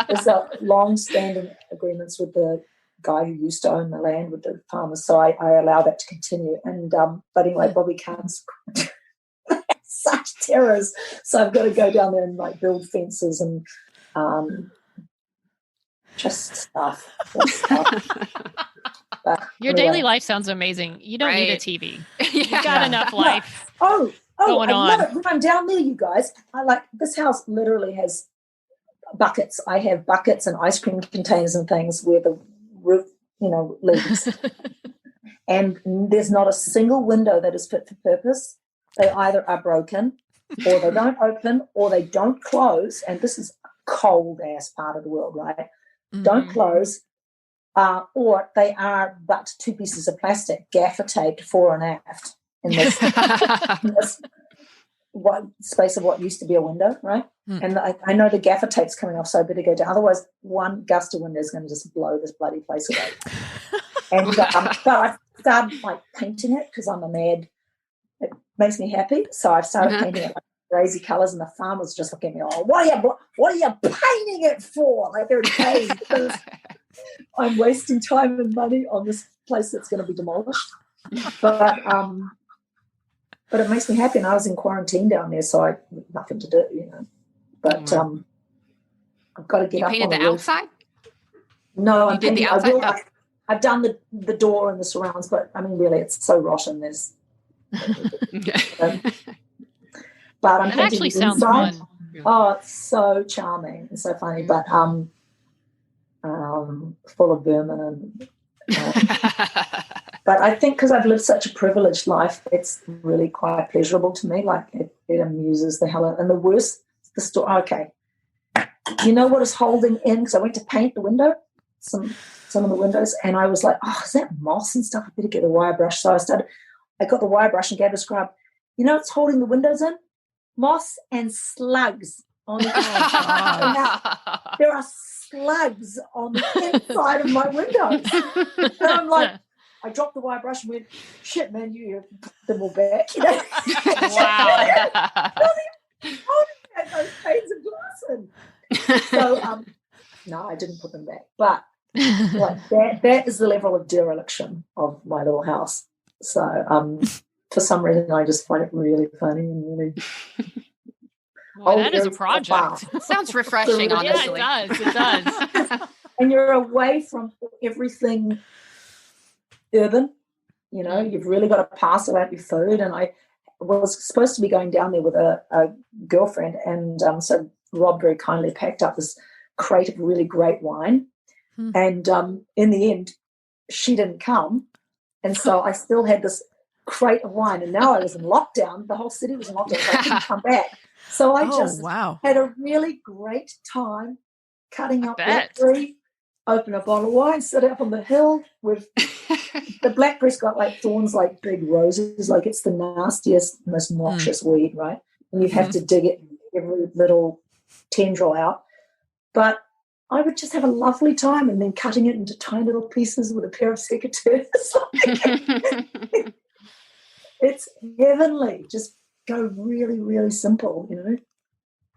there's a long-standing agreements with the guy who used to own the land with the farmers, so I allow that to continue. And but anyway, Bobby calves such terrors, so I've got to go down there and like build fences and just stuff. But Your anyway. daily life sounds amazing. You don't need a Right. TV. You've got enough life. Oh, going I love on. it. When I'm down there, you guys, I like this house literally has buckets. I have buckets and ice cream containers and things where the roof, leaks. And there's not a single window that is fit for purpose. They either are broken or they don't open or they don't close. And this is a cold-ass part of the world, right? Don't close. Or they are but two pieces of plastic, gaffer taped fore and aft in this, space of what used to be a window, right? And I know the gaffer tape's coming off, so I better go down. Otherwise, one gust of wind is going to just blow this bloody place away. And but I've started like painting it because I'm a mad. It makes me happy, so I've started painting it like crazy colours, and the farmers just look at me, oh, what are you painting it for? Like they're in pain because I'm wasting time and money on this place that's going to be demolished. But it makes me happy, and I was in quarantine down there, so I had nothing to do, But I've got to get You up painted on the roof. outside? No, You did the outside? I've done the door and the surrounds, but I mean, really, it's so rotten. There's, but I'm It painting actually the sounds inside. fun. Oh, it's so charming and so funny, but full of vermin and. But I think because I've lived such a privileged life, it's really quite pleasurable to me. Like it amuses the hell out. And the worst, the story. Okay, you know what is holding in? Because I went to paint the window, some of the windows, and I was like, oh, is that moss and stuff? I better get a wire brush. So I got the wire brush and gave it a scrub. You know what's holding the windows in? Moss and slugs on the inside. There are slugs on the inside of my windows. And I'm like, I dropped the wire brush and went, shit, man, you put them all back. Wow. Those panes of glass in. So, no, I didn't put them back. But like that is the level of dereliction of my little house. So for some reason, I just find it really funny and really... Well, that is a project. Sounds refreshing, Yeah, honestly. Yeah, it does. And you're away from everything urban. You've really got to pass about your food. And I was supposed to be going down there with a girlfriend, and so Rob very kindly packed up this crate of really great wine. And in the end, she didn't come. And so I still had this crate of wine. And now I was in lockdown. The whole city was in lockdown, so I couldn't come back. So I had a really great time cutting up blackberry, open a bottle of wine, sit up on the hill with the blackberry's got like thorns like big roses, like it's the nastiest, most noxious weed, right? And you have to dig it, every little tendril out. But I would just have a lovely time, and then cutting it into tiny little pieces with a pair of secateurs. It's heavenly. Just go really, really simple,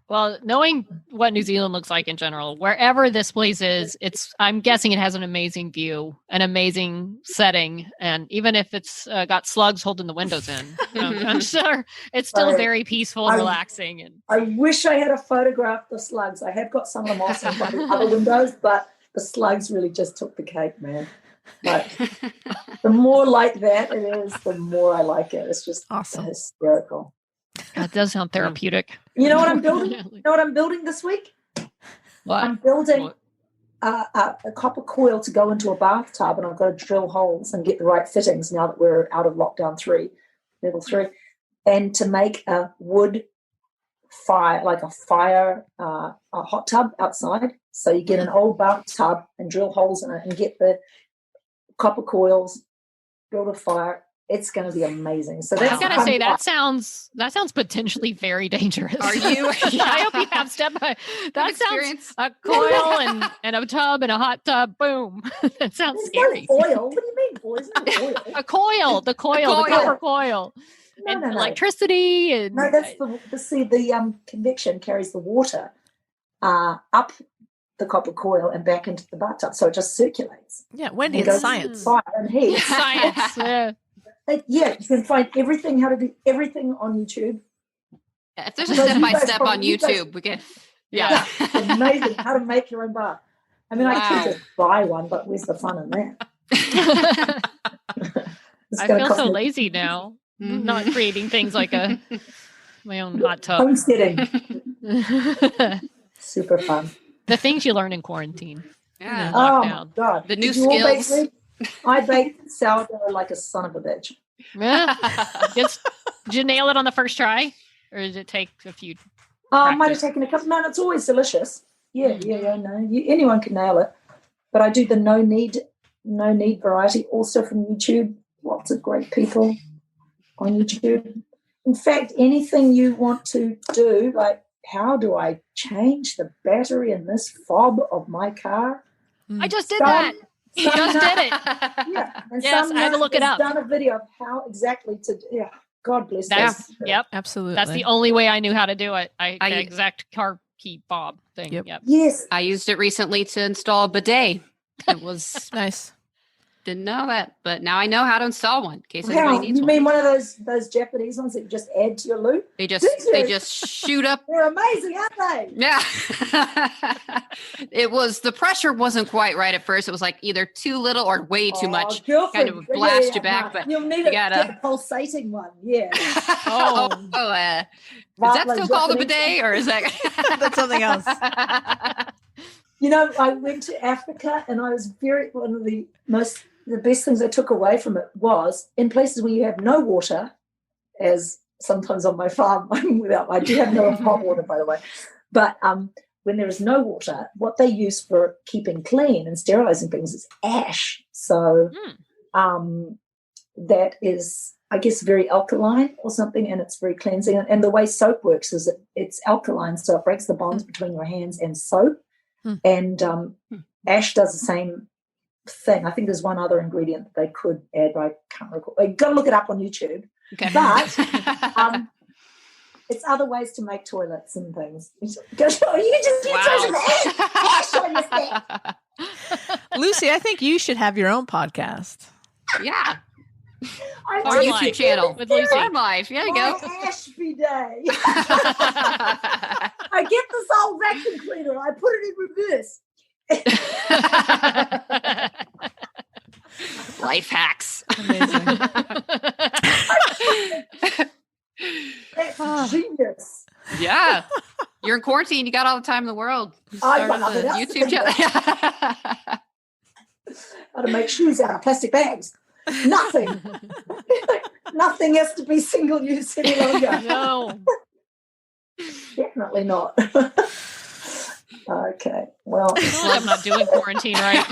Well, knowing what New Zealand looks like in general, wherever this place is, I'm guessing it has an amazing view, an amazing setting. And even if it's got slugs holding the windows in, I'm sure it's still very peaceful and relaxing. And I wish I had a photograph of the slugs. I have got some of the moss in the other windows, but the slugs really just took the cake, man. But the more like that it is, the more I like it. It's just awesome, hysterical. That does sound therapeutic. You know what I'm building? You know what I'm building this week? What? I'm building a copper coil to go into a bathtub, and I've got to drill holes and get the right fittings now that we're out of lockdown 3, level 3, and to make a wood fire, like a hot tub outside. So you get an old bathtub and drill holes in it and get the copper coils, build a fire. It's going to be amazing. So that's I gotta say that sounds potentially very dangerous. Are you? I hope you have step by. That sounds a coil and a tub and a hot tub. Boom. That sounds scary. No oil. What do you mean, boys? No oil. The copper coil. No, and no. electricity and no. That's the convection carries the water up the copper coil and back into the bathtub, so it just circulates. Yeah, Wendy, it's science. Fire and heat. Science. Yeah. Yeah, you can find everything, how to do everything on YouTube. Yeah, if there's a step-by-step on YouTube, we can. Yeah. Amazing how to make your own bar. I mean, I could just buy one, but where's the fun in that? I feel so lazy now. Not creating things like my own hot tub. Homesteading. Super fun. The things you learn in quarantine. Yeah. Oh my God. The new skills. I baked sourdough like a son of a bitch. Yeah. Did you nail it on the first try? Or did it take a few? I might have taken a couple. No, it's always delicious. Yeah. No, anyone can nail it. But I do the no need variety also from YouTube. Lots of great people on YouTube. In fact, anything you want to do, like how do I change the battery in this fob of my car? I just did that. You just did it. Yeah. And yes, I had to look it up. Done a video of how exactly to. Yeah. God bless. Yep. Absolutely. That's the only way I knew how to do it. The exact car key fob thing. Yep. Yes. I used it recently to install a bidet. It was nice. Didn't know that, but now I know how to install one in case Wow, anybody needs you mean one of those Japanese ones that you just add to your loop? They just shoot up. They're amazing, aren't they? Yeah. The pressure wasn't quite right at first. It was like either too little or way too much. Kind of blast you back, but you'll need get a pulsating one. Yeah. Is that still called a bidet, or is that that's something else? You know, I went to Africa, and I was one of the best things I took away from it was in places where you have no water, as sometimes on my farm, I do have no hot water, by the way. But when there is no water, what they use for keeping clean and sterilizing things is ash. So that is, I guess, very alkaline or something, and it's very cleansing. And the way soap works is it's alkaline, so it breaks the bonds between your hands and soap. And ash does the same thing. I think there's one other ingredient that they could add, but I can't recall. You've got to look it up on YouTube. Okay. But it's other ways to make toilets and things. You just ash on your thing. Lucy, I think you should have your own podcast. Yeah. Our YouTube channel with Lucy. Farm Life. There you go. Ashby Day. I get this old vacuum cleaner. I put it in reverse. Life hacks. Amazing. That's genius. Yeah. You're in quarantine. You got all the time in the world. I love it. YouTube channel. How to make shoes out of plastic bags. Nothing. Nothing has to be single use any longer. No. Definitely not. Okay. Well, I'm not doing quarantine right.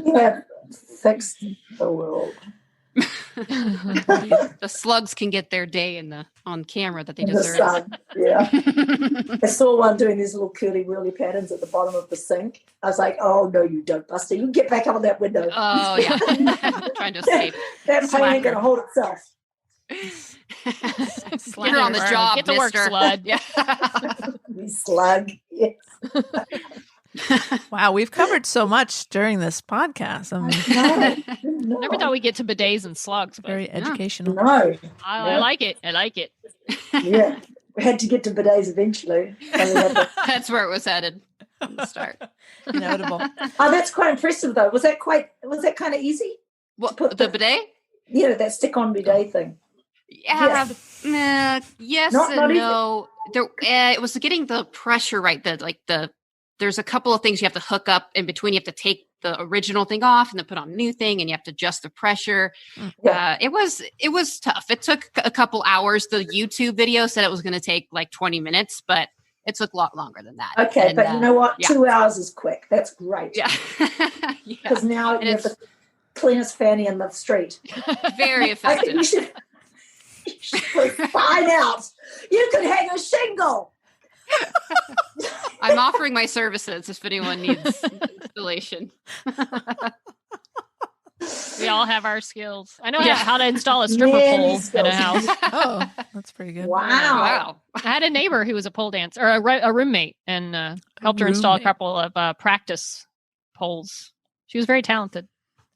We have fixed the world. The slugs can get their day on camera that they deserve. The sun, yeah. I saw one doing these little curly whirly patterns at the bottom of the sink. I was like, "Oh no, you don't, Buster! You get back up on that window." Oh yeah, trying to escape. That pain ain't gonna hold itself. You're on the job. Get to work, slug. Yeah. You slug. Yes. Wow, we've covered so much during this podcast. Never thought we'd get to bidets and slugs. But very educational. No. I like it. I like it. Yeah. We had to get to bidets eventually. That's where it was headed. from the start. Inevitable. Oh, that's quite impressive, though. Was that kind of easy? What, the bidet? Yeah, that stick-on bidet thing. Yeah. Yes Not and easy. no. There, it was getting the pressure right. There's a couple of things you have to hook up in between. You have to take the original thing off and then put on a new thing, and you have to adjust the pressure. Yeah. It was tough. It took a couple hours. The YouTube video said it was going to take like 20 minutes, but it took a lot longer than that. Okay, And, but you know what? yeah. 2 hours is quick. That's great. Yeah. Because now And you have the cleanest fanny in the street. Very I think effective. you should put a sign out. You could hang a shingle. I'm offering my services if anyone needs installation. We all have our skills. I know Yeah. how to install a stripper Many pole in skills. a house. Oh, that's pretty good. Wow. I had a neighbor who was a pole dancer, or a roommate, and helped her install a roommate. couple of practice poles. She was very talented.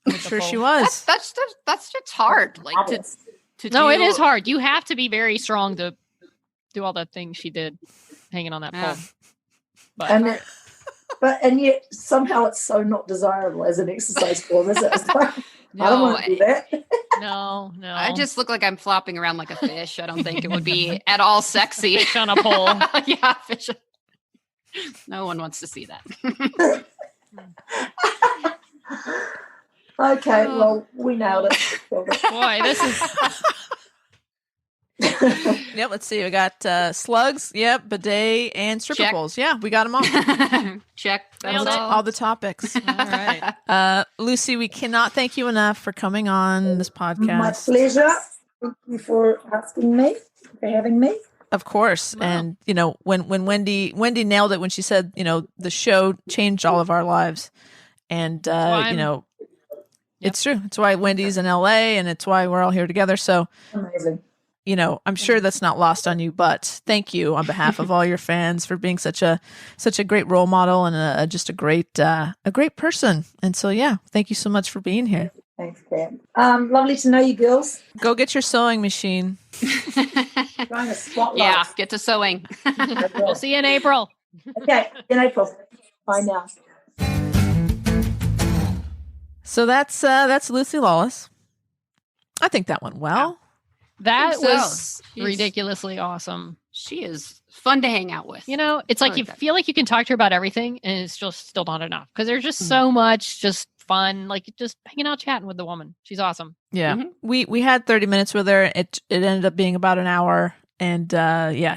I'm sure she was. That's just hard. Like to No, do, it is hard. You have to be very strong to do all the things she did hanging on that pole. But And yet somehow it's so not desirable as an exercise form, is it? It's like, I don't want to do that. no. I just look like I'm flopping around like a fish. I don't think it would be at all sexy. Fish on a pole. Yeah, fish. No one wants to see that. Okay, well, we nailed it. Boy, this is Yep, let's see. We got slugs, bidet, and stripper Check. poles. Yeah, we got them all. Check. Nailed it. All the topics. all right. Lucy, we cannot thank you enough for coming on this podcast. My pleasure. Thank you for asking me, for having me. Of course. Wow. And, when Wendy nailed it when she said, the show changed all of our lives. And, it's true. It's why Wendy's in LA, and it's why we're all here together. So, Amazing. I'm sure that's not lost on you, but thank you on behalf of all your fans for being such a great role model and just a great person. And so, thank you so much for being here. Thanks, Kat. Lovely to know you girls. Go get your sewing machine. Trying to spotlight. Yeah, get to sewing. We'll see you in April. Okay, in April. Bye now. So that's Lucy Lawless. I think that went well. That think so. was She's- ridiculously awesome. She is fun to hang out with. It's like you feel like you can talk to her about everything, and it's just still not enough because there's just so much just fun, like just hanging out chatting with the woman. She's awesome. Yeah. We had 30 minutes with her. It ended up being about an hour. And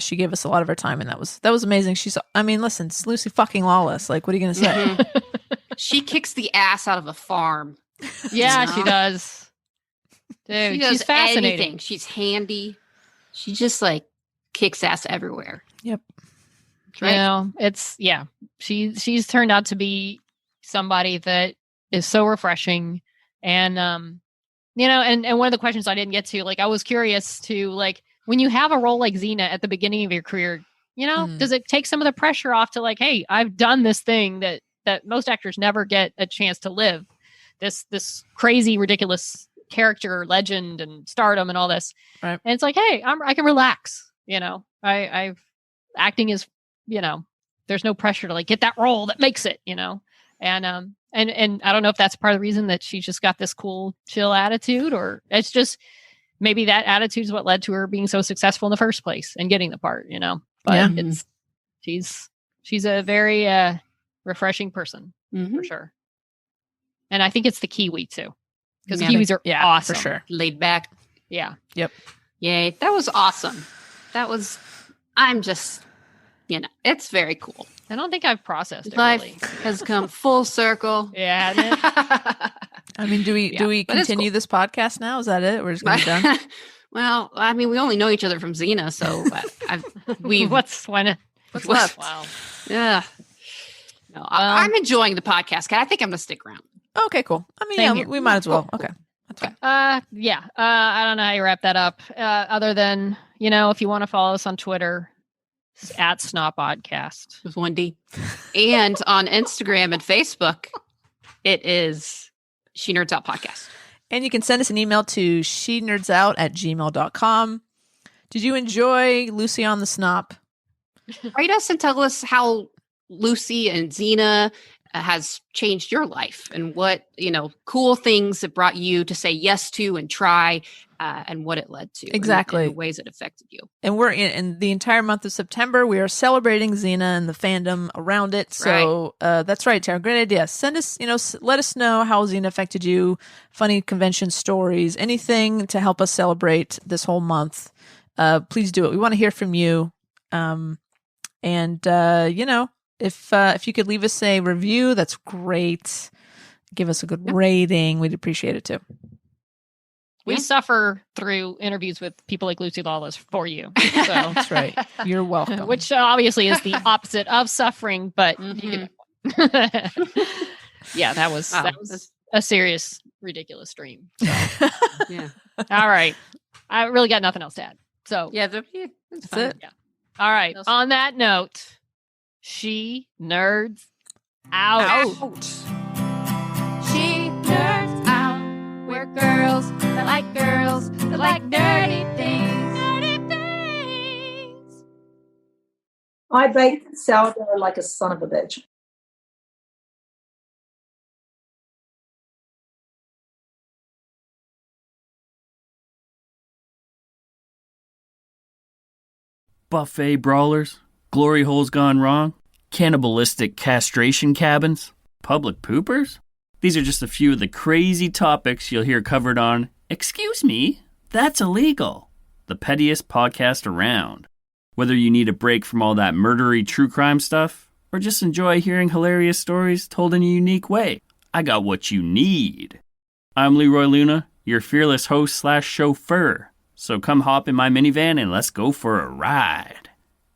she gave us a lot of her time, and that was amazing. Listen, it's Lucy fucking Lawless. Like, what are you gonna say? She kicks the ass out of a farm. Yeah, You know? she does. Dude, She does she's fascinating. anything. She's handy. She just like kicks ass everywhere. Yep. Right? She's turned out to be somebody that is so refreshing, and and one of the questions I didn't get to, like, I was curious to, like, when you have a role like Xena at the beginning of your career, does it take some of the pressure off to, like, hey, I've done this thing that most actors never get a chance to live, this crazy, ridiculous character, legend, and stardom, and all this. Right. And it's like, hey, I can relax. I've acting is, there's no pressure to, like, get that role that makes it. And I don't know if that's part of the reason that she's just got this cool, chill attitude, or it's just maybe that attitude is what led to her being so successful in the first place and getting the part. But she's a very refreshing person for sure. And I think it's the Kiwi too, because Kiwis are awesome. For sure. Laid back. Yeah. Yep. Yay. That was awesome. I'm just, it's very cool. I don't think I've processed it Life really. has come full circle. Yeah. Hasn't it? I mean, do we but it's continue this podcast now? Is that it? We're just gonna be done. Well, I mean, we only know each other from Xena, so what's left? Wow. Yeah. No, I'm enjoying the podcast. I think I'm gonna stick around. Okay, cool. I mean, Same here. we might as well. Okay. That's fine. I don't know how you wrap that up. Other than, if you want to follow us on Twitter, it's at Snot with 1D. And on Instagram and Facebook, it is She Nerds Out Podcast. And you can send us an email to shenerds@gmail.com. Did you enjoy Lucy on the Snop? Write us and tell us how Lucy and Xena has changed your life, and what, cool things it brought you to say yes to and try, and what it led to. Exactly. And the ways it affected you. And we're in the entire month of September, we are celebrating Xena and the fandom around it. So that's right, Tara. Great idea. Send us, let us know how Xena affected you, funny convention stories, anything to help us celebrate this whole month. Please do it. We want to hear from you. If you could leave us a review, that's great. Give us a good rating. We'd appreciate it too. We suffer through interviews with people like Lucy Lawless for you. So that's right. You're welcome. Which obviously is the opposite of suffering, but yeah, that was a serious, ridiculous dream. So. Yeah. All right. I really got nothing else to add. So that's it. Yeah. All right. On that note, she nerds out. She nerds out. We're girls that like dirty things. Dirty things. I baked sourdough like a son of a bitch. Buffet brawlers, glory holes gone wrong, cannibalistic castration cabins, public poopers? These are just a few of the crazy topics you'll hear covered on Excuse Me, That's Illegal, the pettiest podcast around. Whether you need a break from all that murdery true crime stuff, or just enjoy hearing hilarious stories told in a unique way, I got what you need. I'm Leroy Luna, your fearless host/chauffeur. So come hop in my minivan and let's go for a ride.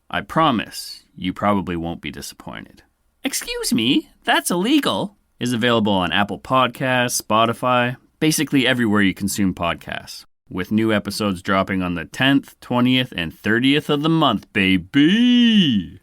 I promise you probably won't be disappointed. Excuse Me, That's Illegal is available on Apple Podcasts, Spotify, basically everywhere you consume podcasts, with new episodes dropping on the 10th, 20th, and 30th of the month, baby!